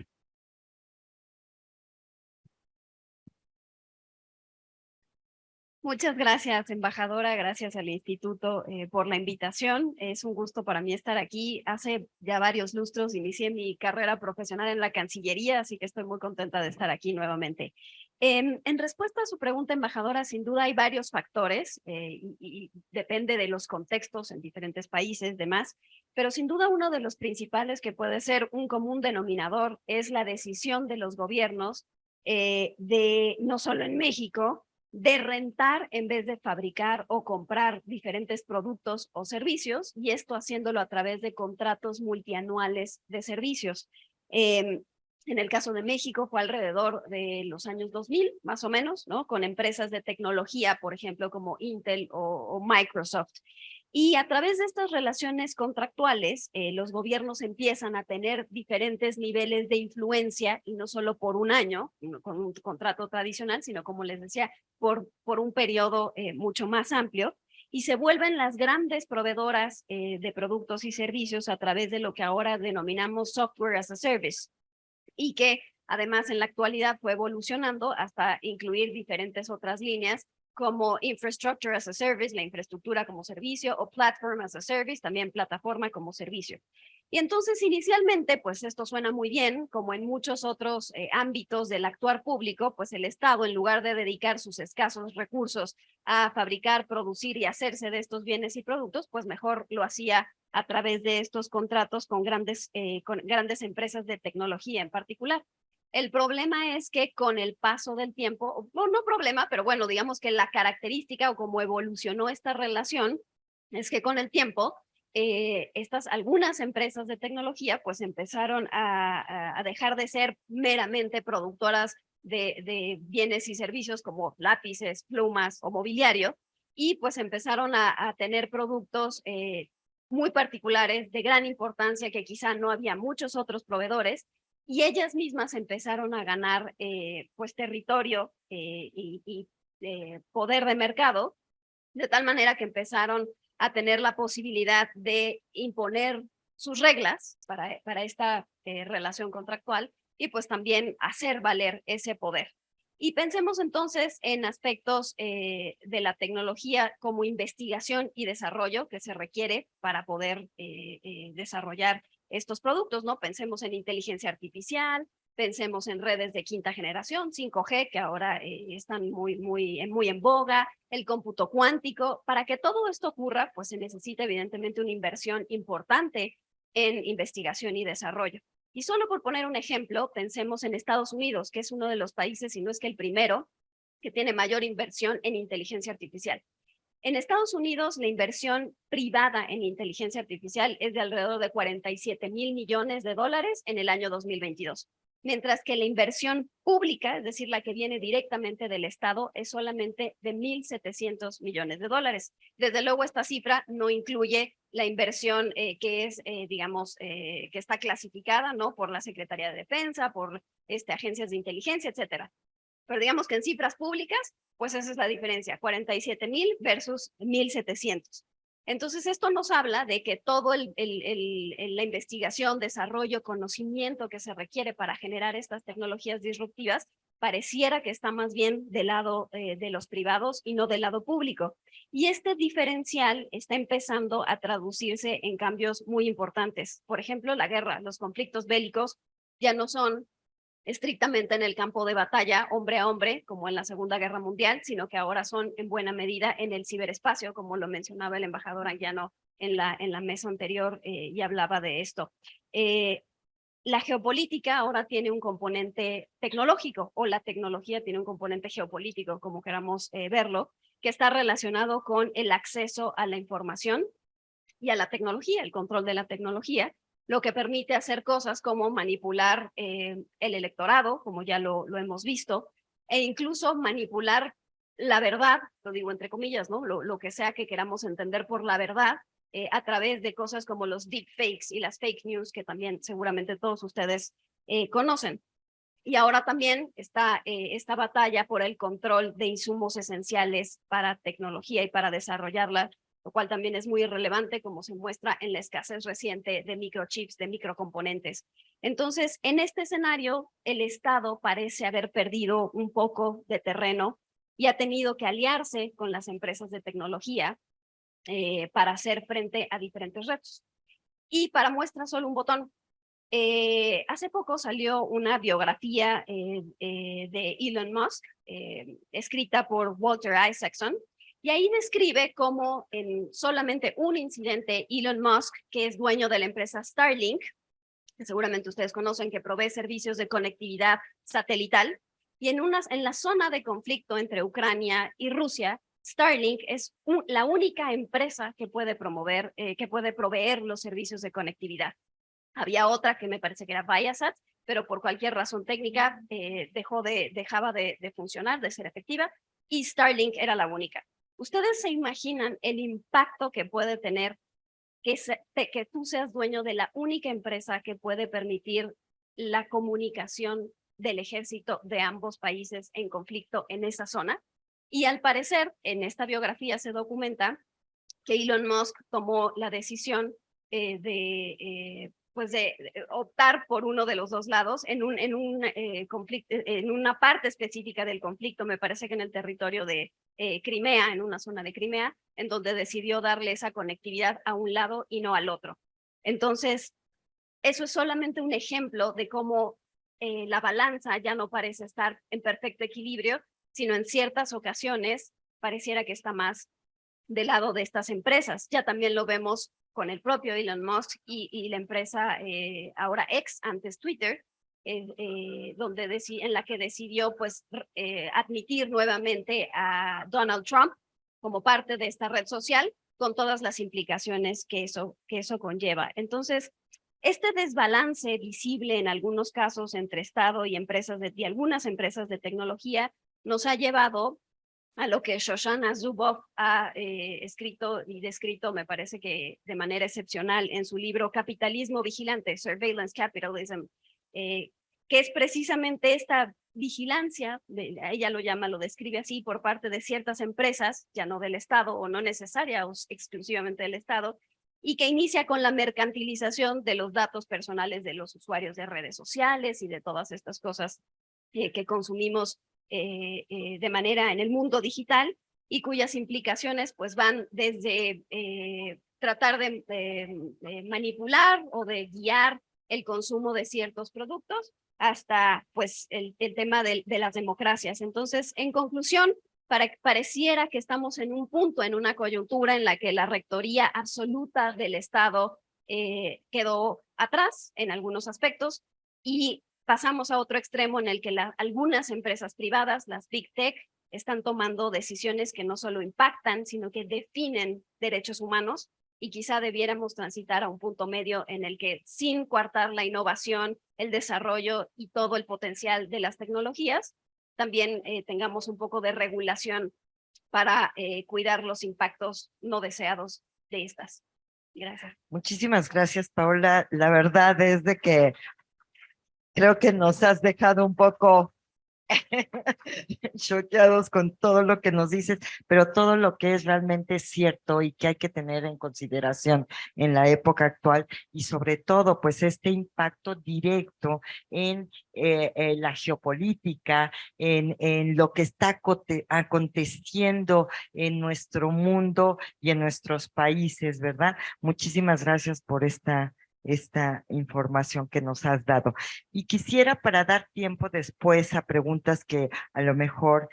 Muchas gracias, embajadora. Gracias al instituto por la invitación. Es un gusto para mí estar aquí. Hace ya varios lustros inicié mi carrera profesional en la Cancillería, así que estoy muy contenta de estar aquí nuevamente. En respuesta a su pregunta, embajadora, sin duda hay varios factores y depende de los contextos en diferentes países, demás, pero sin duda uno de los principales que puede ser un común denominador es la decisión de los gobiernos de, no solo en México, de rentar en vez de fabricar o comprar diferentes productos o servicios, y esto haciéndolo a través de contratos multianuales de servicios. En el caso de México fue alrededor de los años 2000, más o menos, ¿no? Con empresas de tecnología, por ejemplo, como Intel o Microsoft. Y a través de estas relaciones contractuales, los gobiernos empiezan a tener diferentes niveles de influencia, y no solo por un año, con un contrato tradicional, sino, como les decía, por un periodo mucho más amplio. y se vuelven las grandes proveedoras de productos y servicios a través de lo que ahora denominamos software as a service, y que además en la actualidad fue evolucionando hasta incluir diferentes otras líneas como Infrastructure as a Service, la infraestructura como servicio, o Platform as a Service, también plataforma como servicio. Y entonces inicialmente, pues esto suena muy bien, como en muchos otros ámbitos del actuar público, pues el Estado, en lugar de dedicar sus escasos recursos a fabricar, producir y hacerse de estos bienes y productos, pues mejor lo hacía a través de estos contratos con grandes empresas de tecnología en particular. El problema es que con el paso del tiempo, no problema, pero bueno, digamos que la característica o cómo evolucionó esta relación es que con el tiempo algunas empresas de tecnología pues empezaron a dejar de ser meramente productoras de bienes y servicios como lápices, plumas o mobiliario, y pues empezaron a tener productos muy particulares, de gran importancia, que quizá no había muchos otros proveedores, y ellas mismas empezaron a ganar pues territorio y poder de mercado, de tal manera que empezaron a tener la posibilidad de imponer sus reglas para esta relación contractual, y pues también hacer valer ese poder. Y pensemos entonces en aspectos de la tecnología como investigación y desarrollo que se requiere para poder desarrollar estos productos, ¿no? Pensemos en inteligencia artificial, pensemos en redes de quinta generación, 5G, que ahora están muy en boga, el cómputo cuántico. Para que todo esto ocurra, pues se necesita evidentemente una inversión importante en investigación y desarrollo. Y solo por poner un ejemplo, pensemos en Estados Unidos, que es uno de los países, si no es que el primero, que tiene mayor inversión en inteligencia artificial. En Estados Unidos, la inversión privada en inteligencia artificial es de alrededor de 47,000 millones de dólares en el año 2022, mientras que la inversión pública, es decir, la que viene directamente del Estado, es solamente de 1,700 millones de dólares. Desde luego, esta cifra no incluye la inversión que es, que está clasificada, ¿no?, por la Secretaría de Defensa, por agencias de inteligencia, etcétera. Pero digamos que en cifras públicas, pues esa es la diferencia, 47,000 versus 1,700. Entonces, esto nos habla de que todo la investigación, desarrollo, conocimiento que se requiere para generar estas tecnologías disruptivas pareciera que está más bien del lado de los privados y no del lado público. Y este diferencial está empezando a traducirse en cambios muy importantes. Por ejemplo, la guerra, los conflictos bélicos ya no son estrictamente en el campo de batalla, hombre a hombre, como en la Segunda Guerra Mundial, sino que ahora son en buena medida en el ciberespacio, como lo mencionaba el embajador Anguiano en la mesa anterior, y hablaba de esto. La geopolítica ahora tiene un componente tecnológico, o la tecnología tiene un componente geopolítico, como queramos verlo, que está relacionado con el acceso a la información y a la tecnología, el control de la tecnología, lo que permite hacer cosas como manipular el electorado, como ya lo hemos visto, e incluso manipular la verdad, lo digo entre comillas, ¿no? Lo que sea que queramos entender por la verdad, a través de cosas como los deepfakes y las fake news, que también seguramente todos ustedes conocen. Y ahora también está esta batalla por el control de insumos esenciales para tecnología y para desarrollarla, lo cual también es muy relevante, como se muestra en la escasez reciente de microchips, de microcomponentes. Entonces, en este escenario, el Estado parece haber perdido un poco de terreno y ha tenido que aliarse con las empresas de tecnología para hacer frente a diferentes retos. Y para muestra solo un botón. Hace poco salió una biografía de Elon Musk, escrita por Walter Isaacson, y ahí describe cómo en solamente un incidente Elon Musk, que es dueño de la empresa Starlink, que seguramente ustedes conocen, que provee servicios de conectividad satelital, y en la zona de conflicto entre Ucrania y Rusia, Starlink es la única empresa que puede proveer los servicios de conectividad. Había otra que me parece que era Viasat, pero por cualquier razón técnica dejaba de funcionar, de ser efectiva, y Starlink era la única. ¿Ustedes se imaginan el impacto que puede tener que tú seas dueño de la única empresa que puede permitir la comunicación del ejército de ambos países en conflicto en esa zona? Y al parecer, en esta biografía se documenta que Elon Musk tomó la decisión pues de optar por uno de los dos lados en un conflicto, en una parte específica del conflicto, me parece que en el territorio de Crimea, en una zona de Crimea, en donde decidió darle esa conectividad a un lado y no al otro. Entonces, eso es solamente un ejemplo de cómo la balanza ya no parece estar en perfecto equilibrio, sino en ciertas ocasiones pareciera que está más del lado de estas empresas. Ya también lo vemos con el propio Elon Musk y la empresa ahora ex, antes Twitter, en la que decidió pues admitir nuevamente a Donald Trump como parte de esta red social, con todas las implicaciones que eso conlleva. Entonces, este desbalance visible en algunos casos entre Estado y algunas empresas de tecnología nos ha llevado a lo que Shoshana Zuboff ha escrito y descrito, me parece que de manera excepcional, en su libro Capitalismo Vigilante, Surveillance Capitalism, que es precisamente esta vigilancia, ella lo describe así, por parte de ciertas empresas, ya no del Estado o no necesaria o exclusivamente del Estado, y que inicia con la mercantilización de los datos personales de los usuarios de redes sociales y de todas estas cosas que consumimos de manera en el mundo digital y cuyas implicaciones pues van desde tratar de manipular o de guiar el consumo de ciertos productos hasta pues el tema de las democracias. Entonces, en conclusión, pareciera que estamos en un punto, en una coyuntura en la que la rectoría absoluta del Estado quedó atrás en algunos aspectos y pasamos a otro extremo en el que algunas empresas privadas, las Big Tech, están tomando decisiones que no solo impactan, sino que definen derechos humanos y quizá debiéramos transitar a un punto medio en el que sin coartar la innovación, el desarrollo y todo el potencial de las tecnologías, también tengamos un poco de regulación para cuidar los impactos no deseados de estas. Gracias. Muchísimas gracias, Paola. La verdad es de que creo que nos has dejado un poco choqueados con todo lo que nos dices, pero todo lo que es realmente cierto y que hay que tener en consideración en la época actual y sobre todo pues este impacto directo en la geopolítica, en lo que está aconteciendo en nuestro mundo y en nuestros países, ¿verdad? Muchísimas gracias por esta información que nos has dado. Y quisiera para dar tiempo después a preguntas que a lo mejor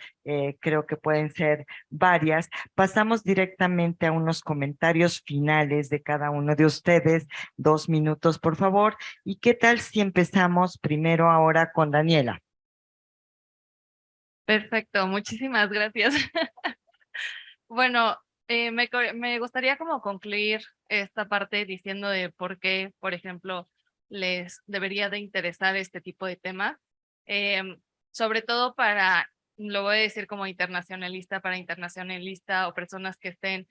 creo que pueden ser varias, pasamos directamente a unos comentarios finales de cada uno de ustedes, 2 minutos por favor. ¿Y qué tal si empezamos primero ahora con Daniela? Perfecto, muchísimas gracias. Bueno, me gustaría como concluir esta parte diciendo de por qué, por ejemplo, les debería de interesar este tipo de tema. Sobre todo lo voy a decir como internacionalista, para internacionalista o personas que estén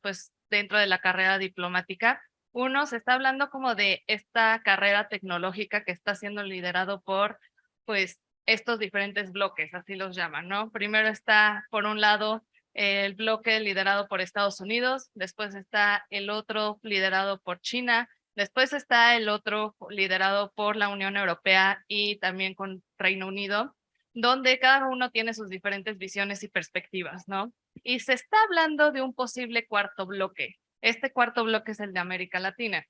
pues dentro de la carrera diplomática. Uno, se está hablando como de esta carrera tecnológica que está siendo liderado por pues estos diferentes bloques, así los llaman, ¿no? Primero está, por un lado, el bloque liderado por Estados Unidos, después está el otro liderado por China, después está el otro liderado por la Unión Europea y también con Reino Unido, donde cada uno tiene sus diferentes visiones y perspectivas, ¿no? Y se está hablando de un posible cuarto bloque. Este cuarto bloque es el de América Latina.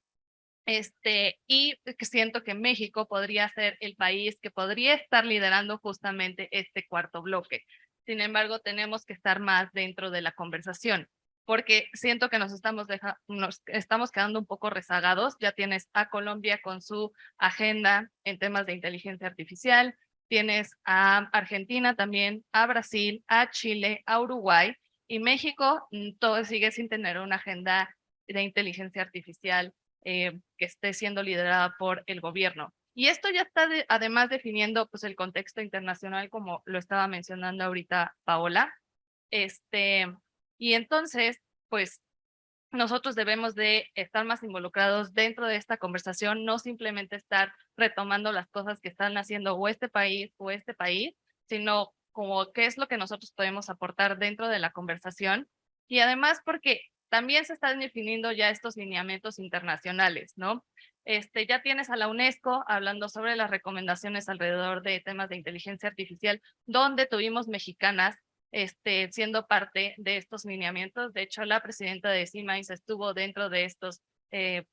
Y siento que México podría ser el país que podría estar liderando justamente este cuarto bloque. Sin embargo, tenemos que estar más dentro de la conversación, porque siento que nos estamos quedando un poco rezagados. Ya tienes a Colombia con su agenda en temas de inteligencia artificial, tienes a Argentina también, a Brasil, a Chile, a Uruguay, y México todo sigue sin tener una agenda de inteligencia artificial que esté siendo liderada por el gobierno. Y esto ya está además definiendo pues el contexto internacional, como lo estaba mencionando ahorita Paola. Y entonces, pues nosotros debemos de estar más involucrados dentro de esta conversación, no simplemente estar retomando las cosas que están haciendo o este país, sino como qué es lo que nosotros podemos aportar dentro de la conversación. Y además porque también se están definiendo ya estos lineamientos internacionales, ¿no? Ya tienes a la UNESCO hablando sobre las recomendaciones alrededor de temas de inteligencia artificial, donde tuvimos mexicanas siendo parte de estos lineamientos. De hecho, la presidenta de Siemens estuvo dentro de estos,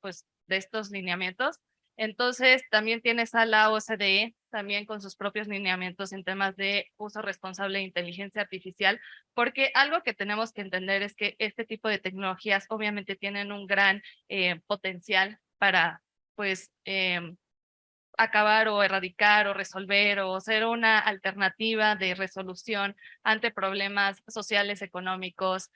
pues, de estos lineamientos. Entonces, también tienes a la OCDE, también con sus propios lineamientos en temas de uso responsable de inteligencia artificial, porque algo que tenemos que entender es que este tipo de tecnologías obviamente tienen un gran potencial para, pues, acabar o erradicar o resolver o ser una alternativa de resolución ante problemas sociales, económicos,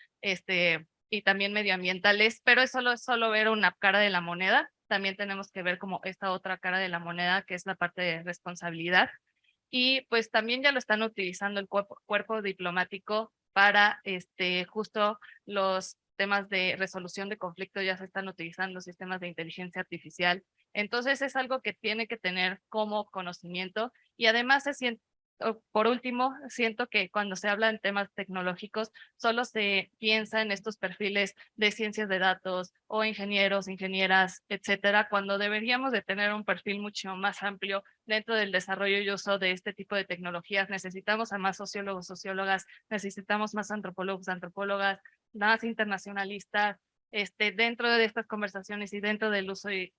y también medioambientales, pero eso es solo ver una cara de la moneda. También tenemos que ver como esta otra cara de la moneda, que es la parte de responsabilidad. Y pues también ya lo están utilizando el cuerpo diplomático para justo los temas de resolución de conflictos, ya se están utilizando sistemas de inteligencia artificial. Entonces es algo que tiene que tener como conocimiento y además se siente, por último, siento que cuando se habla en temas tecnológicos solo se piensa en estos perfiles de ciencias de datos o ingenieros, ingenieras, etcétera, cuando deberíamos de tener un perfil mucho más amplio dentro del desarrollo y uso de este tipo de tecnologías. Necesitamos a más sociólogos, sociólogas, necesitamos más antropólogos, antropólogas, más internacionalistas, dentro de estas conversaciones y dentro del uso y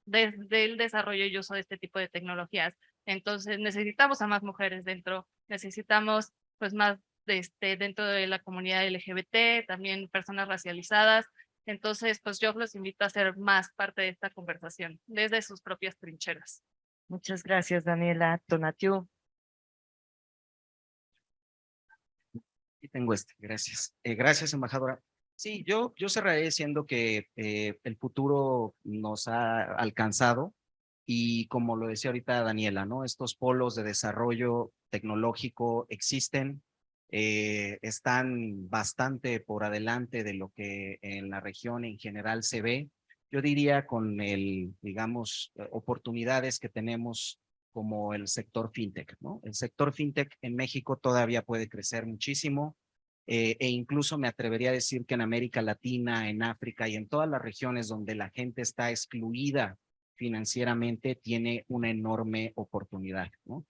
del desarrollo y uso de este tipo de tecnologías. Entonces necesitamos a más mujeres dentro, necesitamos pues más dentro de la comunidad LGBT, también personas racializadas. Entonces, pues yo los invito a ser más parte de esta conversación desde sus propias trincheras. Muchas gracias, Daniela. Tonatiuh. Y tengo gracias. Gracias, embajadora. Sí, yo cerraré diciendo que el futuro nos ha alcanzado y como lo decía ahorita Daniela, ¿no? Estos polos de desarrollo tecnológico existen, están bastante por adelante de lo que en la región en general se ve. Yo diría con digamos, oportunidades que tenemos como el sector fintech, ¿no? El sector fintech en México todavía puede crecer muchísimo e incluso me atrevería a decir que en América Latina, en África y en todas las regiones donde la gente está excluida financieramente, tiene una enorme oportunidad, ¿no?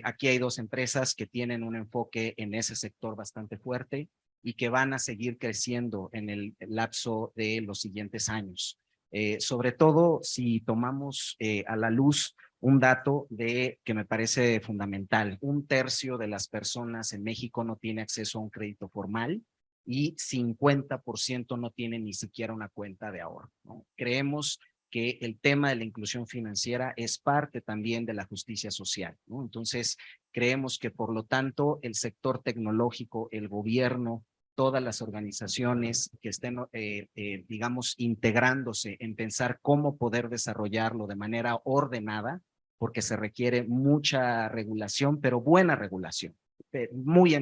Aquí hay dos empresas que tienen un enfoque en ese sector bastante fuerte y que van a seguir creciendo en el lapso de los siguientes años. Sobre todo si tomamos a la luz un dato que me parece fundamental. 1/3 de las personas en México no tiene acceso a un crédito formal y 50% no tiene ni siquiera una cuenta de ahorro, ¿no? Creemos que el tema de la inclusión financiera es parte también de la justicia social, ¿no? Entonces, creemos que por lo tanto el sector tecnológico, el gobierno, todas las organizaciones que estén, digamos, integrándose en pensar cómo poder desarrollarlo de manera ordenada, porque se requiere mucha regulación, pero buena regulación,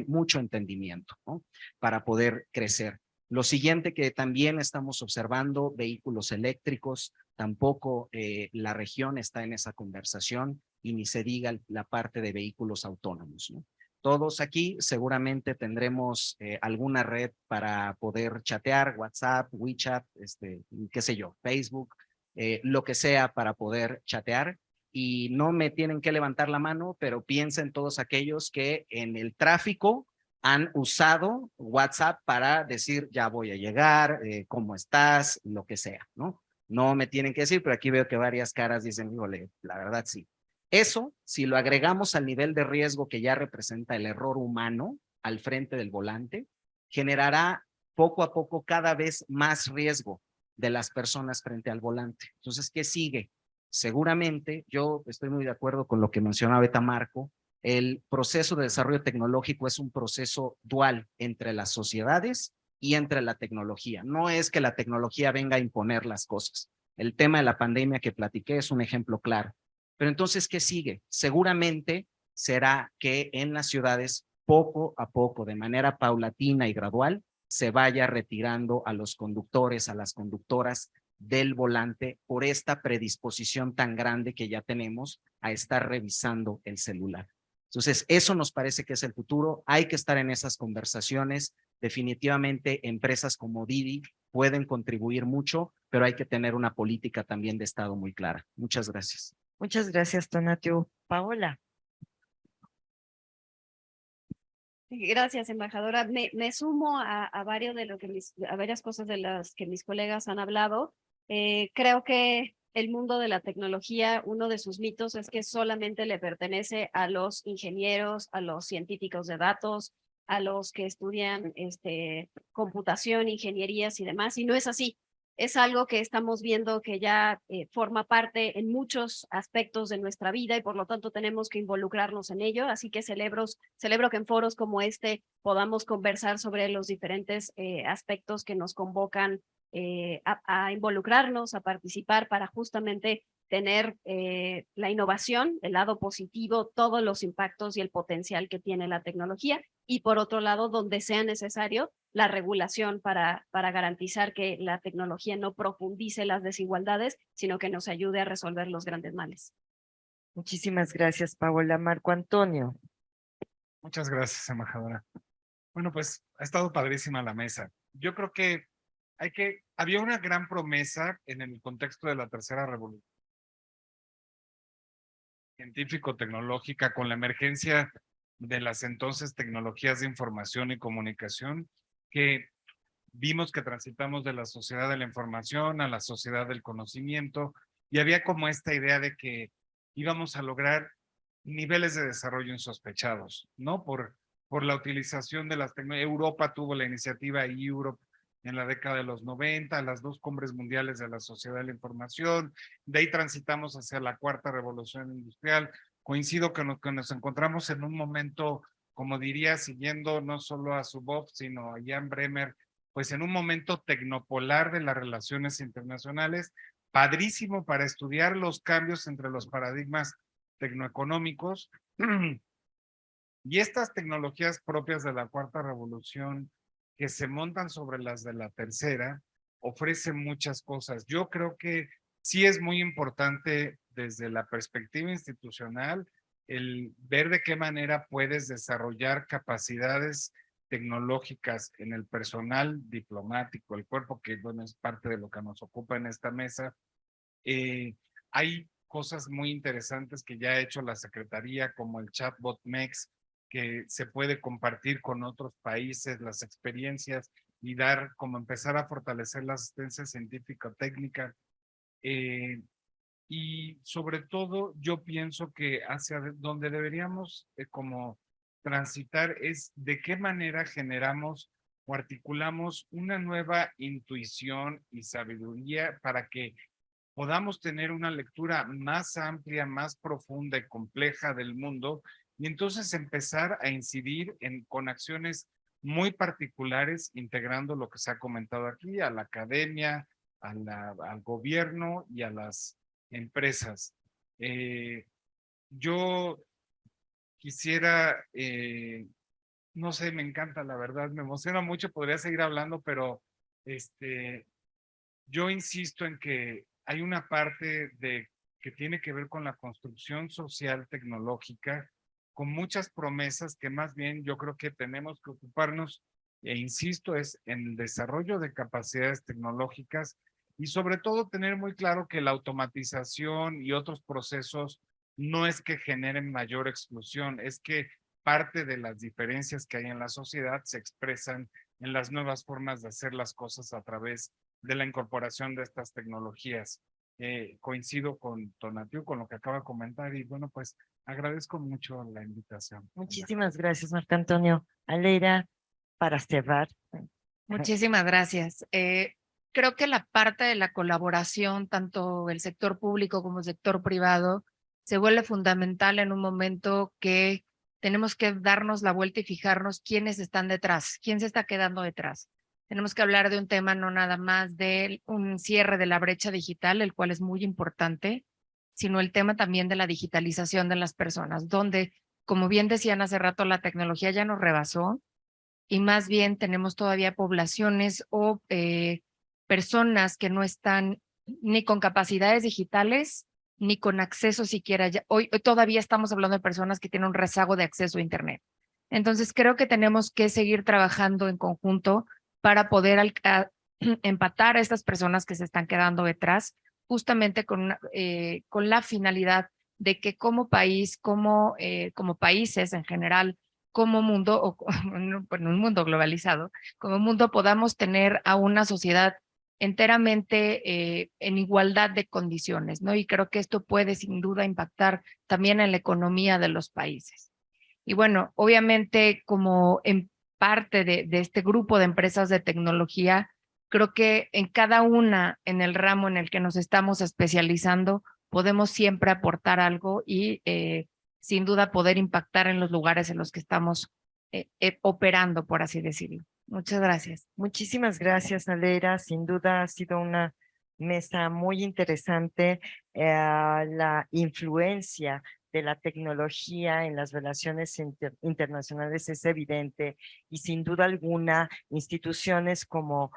mucho entendimiento, ¿no? Para poder crecer. Lo siguiente que también estamos observando, vehículos eléctricos, tampoco la región está en esa conversación y ni se diga la parte de vehículos autónomos, ¿no? Todos aquí seguramente tendremos alguna red para poder chatear, WhatsApp, WeChat, qué sé yo, Facebook, lo que sea para poder chatear. Y no me tienen que levantar la mano, pero piensen todos aquellos que en el tráfico han usado WhatsApp para decir ya voy a llegar, cómo estás, lo que sea, ¿no? No me tienen que decir, pero aquí veo que varias caras dicen, híjole, la verdad sí. Eso, si lo agregamos al nivel de riesgo que ya representa el error humano al frente del volante, generará poco a poco cada vez más riesgo de las personas frente al volante. Entonces, ¿qué sigue? Seguramente, yo estoy muy de acuerdo con lo que mencionaba Beta Marco, el proceso de desarrollo tecnológico es un proceso dual entre las sociedades y entre la tecnología. No es que la tecnología venga a imponer las cosas. El tema de la pandemia que platiqué es un ejemplo claro. Pero entonces, ¿qué sigue? Seguramente será que en las ciudades, poco a poco, de manera paulatina y gradual, se vaya retirando a los conductores, a las conductoras del volante por esta predisposición tan grande que ya tenemos a estar revisando el celular. Entonces, eso nos parece que es el futuro. Hay que estar en esas conversaciones. Definitivamente empresas como Didi pueden contribuir mucho, pero hay que tener una política también de Estado muy clara. Muchas gracias. Muchas gracias, Tonatiuh. Paola. Gracias, embajadora. Me sumo a varios de lo que a varias cosas de las que mis colegas han hablado. Creo que el mundo de la tecnología, uno de sus mitos es que solamente le pertenece a los ingenieros, a los científicos de datos, a los que estudian computación, ingenierías y demás, y no es así. Es algo que estamos viendo que ya forma parte en muchos aspectos de nuestra vida y por lo tanto tenemos que involucrarnos en ello. Así que celebro que en foros como este podamos conversar sobre los diferentes aspectos que nos convocan a involucrarnos, a participar para justamente tener la innovación, el lado positivo, todos los impactos y el potencial que tiene la tecnología y por otro lado, donde sea necesario, la regulación para garantizar que la tecnología no profundice las desigualdades, sino que nos ayude a resolver los grandes males. Muchísimas gracias, Paola. Marco Antonio. Muchas gracias, embajadora. Bueno, pues ha estado padrísima la mesa. Yo creo que había una gran promesa en el contexto de la tercera revolución científico-tecnológica con la emergencia de las entonces tecnologías de información y comunicación, que vimos que transitamos de la sociedad de la información a la sociedad del conocimiento, y había como esta idea de que íbamos a lograr niveles de desarrollo insospechados, ¿no? Por la utilización de las tecnologías. Europa tuvo la iniciativa Europe en la década de los 90, las 2 cumbres mundiales de la sociedad de la información, de ahí transitamos hacia la cuarta revolución industrial. Coincido que nos encontramos en un momento, como diría, siguiendo no solo a Zuboff, sino a Jan Bremer, pues en un momento tecnopolar de las relaciones internacionales, padrísimo para estudiar los cambios entre los paradigmas tecnoeconómicos. Y estas tecnologías propias de la cuarta revolución que se montan sobre las de la tercera ofrecen muchas cosas. Yo creo que sí es muy importante desde la perspectiva institucional el ver de qué manera puedes desarrollar capacidades tecnológicas en el personal diplomático, el cuerpo que bueno, es parte de lo que nos ocupa en esta mesa. Hay cosas muy interesantes que ya ha hecho la Secretaría, como el chatbot MEX, que se puede compartir con otros países las experiencias y dar, como empezar a fortalecer la asistencia científica técnica. Y sobre todo, yo pienso que hacia donde deberíamos como transitar es de qué manera generamos o articulamos una nueva intuición y sabiduría para que podamos tener una lectura más amplia, más profunda y compleja del mundo, y entonces empezar a incidir con acciones muy particulares, integrando lo que se ha comentado aquí, a la academia, al gobierno y a las empresas. Yo quisiera, no sé, me encanta, la verdad, me emociona mucho, podría seguir hablando, pero yo insisto en que hay una parte que tiene que ver con la construcción social tecnológica, con muchas promesas que más bien yo creo que tenemos que ocuparnos, e insisto, es en el desarrollo de capacidades tecnológicas y sobre todo tener muy claro que la automatización y otros procesos no es que generen mayor exclusión, es que parte de las diferencias que hay en la sociedad se expresan en las nuevas formas de hacer las cosas a través de la incorporación de estas tecnologías. Coincido con Tonatiuh, con lo que acaba de comentar, y bueno, pues agradezco mucho la invitación. Muchísimas gracias, Marco Antonio. Aleira, para cerrar. Muchísimas gracias. Creo que la parte de la colaboración, tanto el sector público como el sector privado, se vuelve fundamental en un momento que tenemos que darnos la vuelta y fijarnos quiénes están detrás, quién se está quedando detrás. Tenemos que hablar de un tema no nada más de un cierre de la brecha digital, el cual es muy importante, sino el tema también de la digitalización de las personas, donde, como bien decían hace rato, la tecnología ya nos rebasó y más bien tenemos todavía poblaciones o personas que no están ni con capacidades digitales ni con acceso siquiera. Hoy todavía estamos hablando de personas que tienen un rezago de acceso a Internet. Entonces, creo que tenemos que seguir trabajando en conjunto para poder empatar a estas personas que se están quedando detrás, justamente con la finalidad de que como país, como países en general, como mundo, o en un mundo globalizado, como mundo podamos tener a una sociedad enteramente en igualdad de condiciones, ¿no? Y creo que esto puede sin duda impactar también en la economía de los países. Y bueno, obviamente como en parte de este grupo de empresas de tecnología, creo que en cada una, en el ramo en el que nos estamos especializando, podemos siempre aportar algo y sin duda poder impactar en los lugares en los que estamos operando, por así decirlo. Muchas gracias. Muchísimas gracias, Alera. Sin duda ha sido una mesa muy interesante. La influencia de la tecnología en las relaciones internacionales es evidente y sin duda alguna instituciones como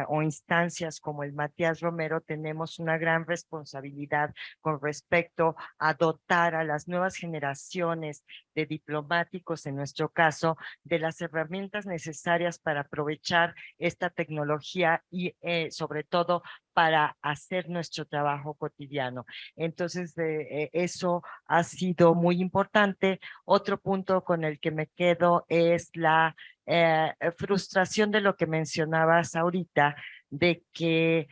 o instancias como el Matías Romero tenemos una gran responsabilidad con respecto a dotar a las nuevas generaciones de diplomáticos, en nuestro caso, de las herramientas necesarias para aprovechar esta tecnología y sobre todo para hacer nuestro trabajo cotidiano. Entonces, eso ha sido muy importante. Otro punto con el que me quedo es la frustración de lo que mencionabas ahorita, de que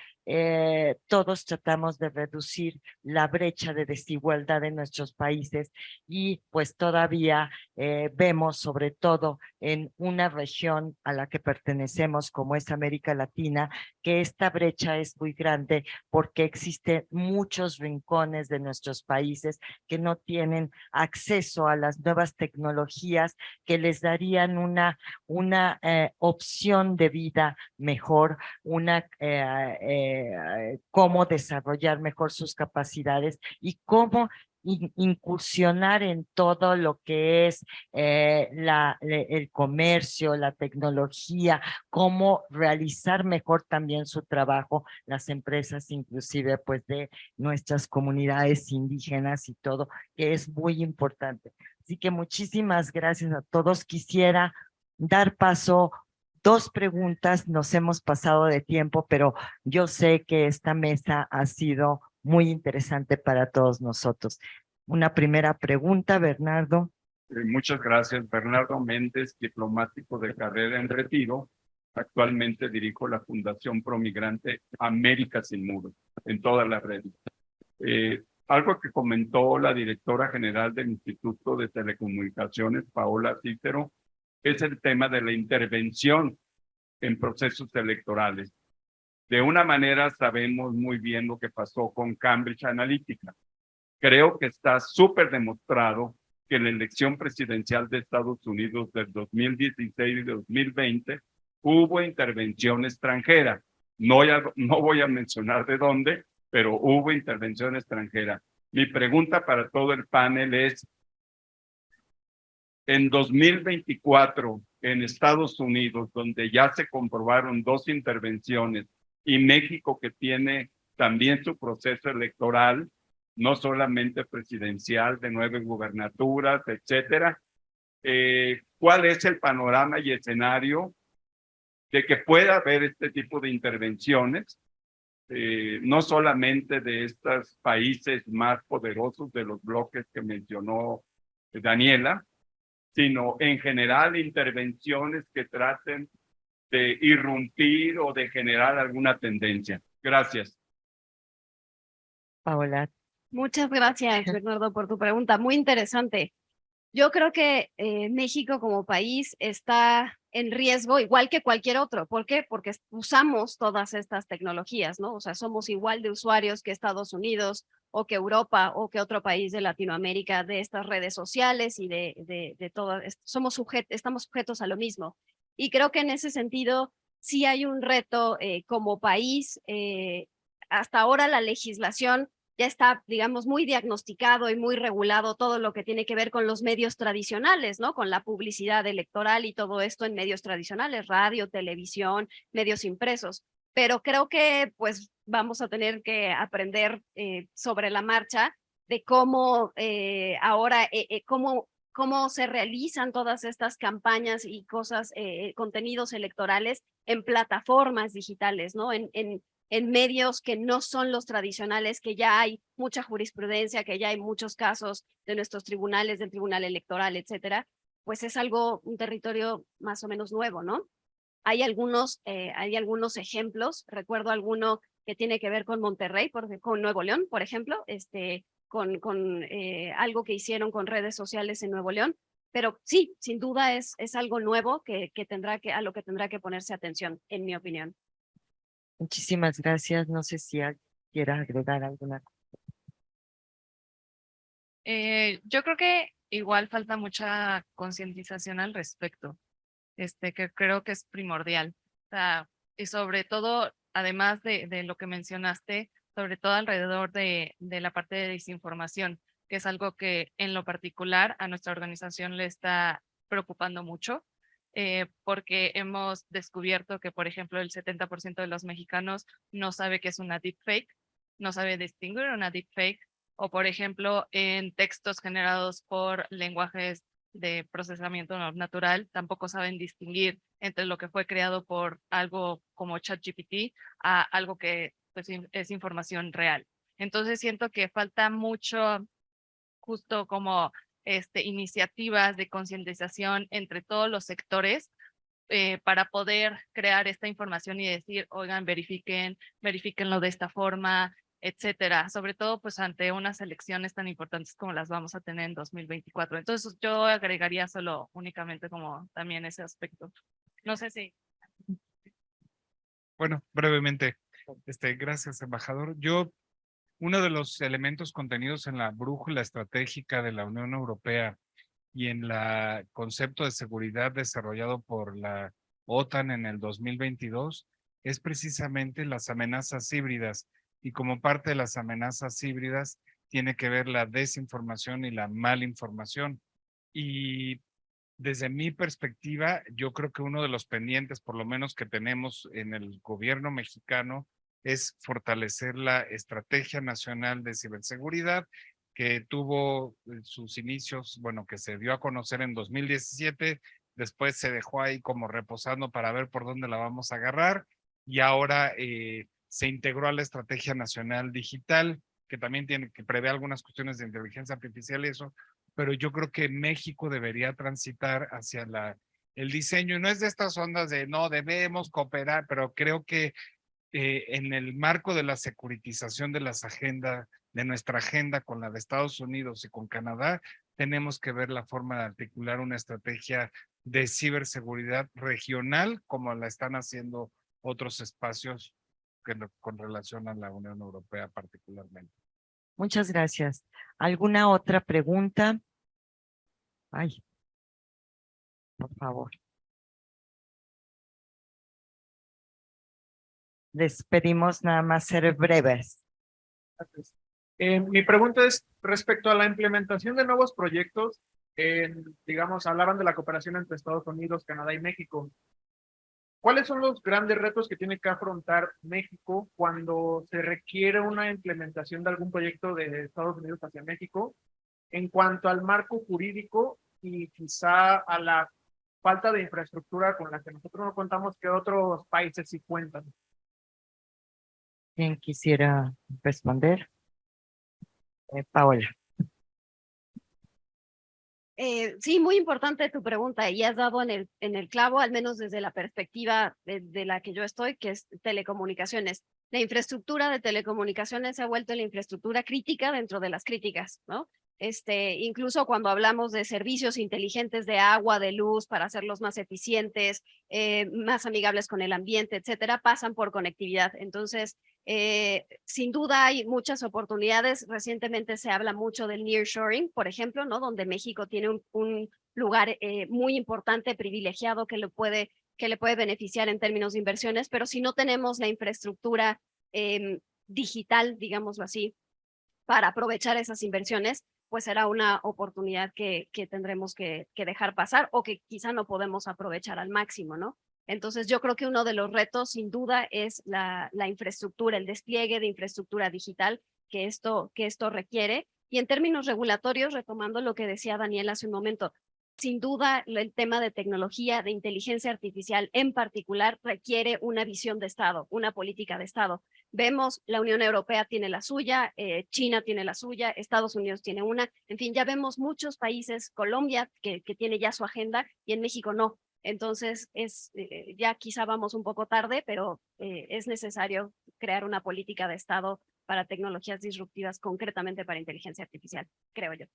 todos tratamos de reducir la brecha de desigualdad en nuestros países y pues todavía vemos sobre todo en una región a la que pertenecemos como es América Latina, que esta brecha es muy grande porque existen muchos rincones de nuestros países que no tienen acceso a las nuevas tecnologías que les darían una opción de vida mejor, cómo desarrollar mejor sus capacidades y cómo incursionar en todo lo que es el comercio, la tecnología, cómo realizar mejor también su trabajo, las empresas inclusive pues de nuestras comunidades indígenas y todo, que es muy importante. Así que muchísimas gracias a todos. Quisiera dar paso. Dos preguntas, nos hemos pasado de tiempo, pero yo sé que esta mesa ha sido muy interesante para todos nosotros. Una primera pregunta, Bernardo. Muchas gracias, Bernardo Méndez, diplomático de carrera en retiro. Actualmente dirijo la Fundación Promigrante América Sin Muros en todas las redes. Algo que comentó la directora general del Instituto de Telecomunicaciones, Paola Cícero, es el tema de la intervención en procesos electorales. De una manera sabemos muy bien lo que pasó con Cambridge Analytica. Creo que está súper demostrado que en la elección presidencial de Estados Unidos del 2016 y 2020 hubo intervención extranjera. No voy a mencionar de dónde, pero hubo intervención extranjera. Mi pregunta para todo el panel es, en 2024, en Estados Unidos, donde ya se comprobaron 2 intervenciones, y México que tiene también su proceso electoral, no solamente presidencial, de 9 gubernaturas, etcétera. ¿Cuál es el panorama y escenario de que pueda haber este tipo de intervenciones? No solamente de estos países más poderosos de los bloques que mencionó Daniela, sino en general intervenciones que traten de irrumpir o de generar alguna tendencia. Gracias. Paola. Muchas gracias, Bernardo, por tu pregunta. Muy interesante. Yo creo que México como país está en riesgo igual que cualquier otro. ¿Por qué? Porque usamos todas estas tecnologías, ¿no? O sea, somos igual de usuarios que Estados Unidos o que Europa o que otro país de Latinoamérica de estas redes sociales y de todo. Estamos sujetos a lo mismo. Y creo que en ese sentido sí hay un reto como país. Hasta ahora la legislación ya está, digamos, muy diagnosticado y muy regulado todo lo que tiene que ver con los medios tradicionales, ¿no? Con la publicidad electoral y todo esto en medios tradicionales, radio, televisión, medios impresos. Pero creo que pues vamos a tener que aprender sobre la marcha de cómo ahora, cómo cómo se realizan todas estas campañas y cosas, contenidos electorales en plataformas digitales, ¿no? En medios que no son los tradicionales, que ya hay mucha jurisprudencia, que ya hay muchos casos de nuestros tribunales, del Tribunal Electoral, etcétera, pues es algo, un territorio más o menos nuevo, ¿no? Hay algunos ejemplos, recuerdo alguno que tiene que ver con Monterrey, con Nuevo León, por ejemplo, con algo que hicieron con redes sociales en Nuevo León, pero sí, sin duda es algo nuevo a lo que tendrá que ponerse atención, en mi opinión. Muchísimas gracias. No sé si alguien quiera agregar alguna cosa. Yo creo que igual falta mucha concientización al respecto, que creo que es primordial. O sea, y sobre todo, además de lo que mencionaste, sobre todo alrededor de la parte de desinformación, que es algo que en lo particular a nuestra organización le está preocupando mucho, porque hemos descubierto que, por ejemplo, el 70% de los mexicanos no sabe qué es una deepfake, no sabe distinguir una deepfake, o por ejemplo, en textos generados por lenguajes de procesamiento natural, tampoco saben distinguir entre lo que fue creado por algo como ChatGPT a algo que pues, es información real. Entonces siento que falta mucho justo como iniciativas de concientización entre todos los sectores para poder crear esta información y decir, oigan, verifíquenlo de esta forma, etcétera. Sobre todo, pues, ante unas elecciones tan importantes como las vamos a tener en 2024. Entonces, yo agregaría solo únicamente como también ese aspecto. No sé si. Bueno, brevemente, gracias, embajador. Uno de los elementos contenidos en la brújula estratégica de la Unión Europea y en el concepto de seguridad desarrollado por la OTAN en el 2022 es precisamente las amenazas híbridas. Y como parte de las amenazas híbridas tiene que ver la desinformación y la malinformación. Y desde mi perspectiva, yo creo que uno de los pendientes, por lo menos que tenemos en el gobierno mexicano, es fortalecer la Estrategia Nacional de Ciberseguridad, que tuvo sus inicios, bueno, que se dio a conocer en 2017, después se dejó ahí como reposando para ver por dónde la vamos a agarrar, y ahora se integró a la Estrategia Nacional Digital, que también que prevé algunas cuestiones de inteligencia artificial y eso, pero yo creo que México debería transitar hacia el diseño, y no es de estas ondas de no debemos cooperar, pero creo que en el marco de la securitización de de nuestra agenda con la de Estados Unidos y con Canadá, tenemos que ver la forma de articular una estrategia de ciberseguridad regional, como la están haciendo otros espacios con relación a la Unión Europea particularmente. Muchas gracias. ¿Alguna otra pregunta? Ay, por favor. Les pedimos nada más ser breves. Mi pregunta es respecto a la implementación de nuevos proyectos, digamos, hablaban de la cooperación entre Estados Unidos, Canadá y México. ¿Cuáles son los grandes retos que tiene que afrontar México cuando se requiere una implementación de algún proyecto de Estados Unidos hacia México en cuanto al marco jurídico y quizá a la falta de infraestructura con la que nosotros no contamos que otros países sí cuentan? ¿Quién quisiera responder? Paola. Sí, muy importante tu pregunta y has dado en el clavo, al menos desde la perspectiva de la que yo estoy, que es telecomunicaciones. La infraestructura de telecomunicaciones se ha vuelto la infraestructura crítica dentro de las críticas, ¿no? Incluso cuando hablamos de servicios inteligentes de agua, de luz, para hacerlos más eficientes, más amigables con el ambiente, etcétera, pasan por conectividad. Entonces, sin duda hay muchas oportunidades. Recientemente se habla mucho del nearshoring, por ejemplo, ¿no? Donde México tiene un lugar muy importante, privilegiado, que le puede beneficiar en términos de inversiones, pero si no tenemos la infraestructura digital, digámoslo así, para aprovechar esas inversiones, pues será una oportunidad que tendremos que dejar pasar o que quizá no podemos aprovechar al máximo, ¿no? Entonces yo creo que uno de los retos sin duda es la infraestructura, el despliegue de infraestructura digital que esto requiere, Y en términos regulatorios, retomando lo que decía Daniel hace un momento, sin duda el tema de tecnología, de inteligencia artificial en particular, requiere una visión de Estado, una política de Estado. Vemos, la Unión Europea tiene la suya, China tiene la suya, Estados Unidos tiene una, en fin, ya vemos muchos países, Colombia que tiene ya su agenda y en México no. Entonces, ya quizá vamos un poco tarde, pero es necesario crear una política de Estado para tecnologías disruptivas, concretamente para inteligencia artificial, creo yo.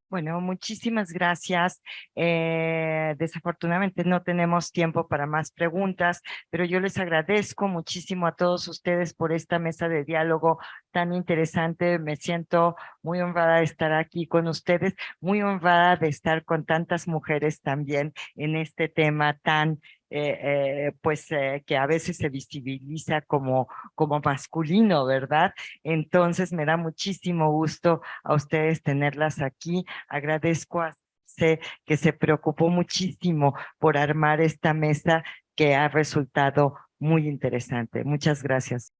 Bueno, muchísimas gracias. Desafortunadamente no tenemos tiempo para más preguntas, pero yo les agradezco muchísimo a todos ustedes por esta mesa de diálogo tan interesante. Me siento muy honrada de estar aquí con ustedes, muy honrada de estar con tantas mujeres también en este tema tan que a veces se visibiliza como masculino, ¿verdad? Entonces me da muchísimo gusto a ustedes tenerlas aquí. Agradezco a C que se preocupó muchísimo por armar esta mesa que ha resultado muy interesante. Muchas gracias.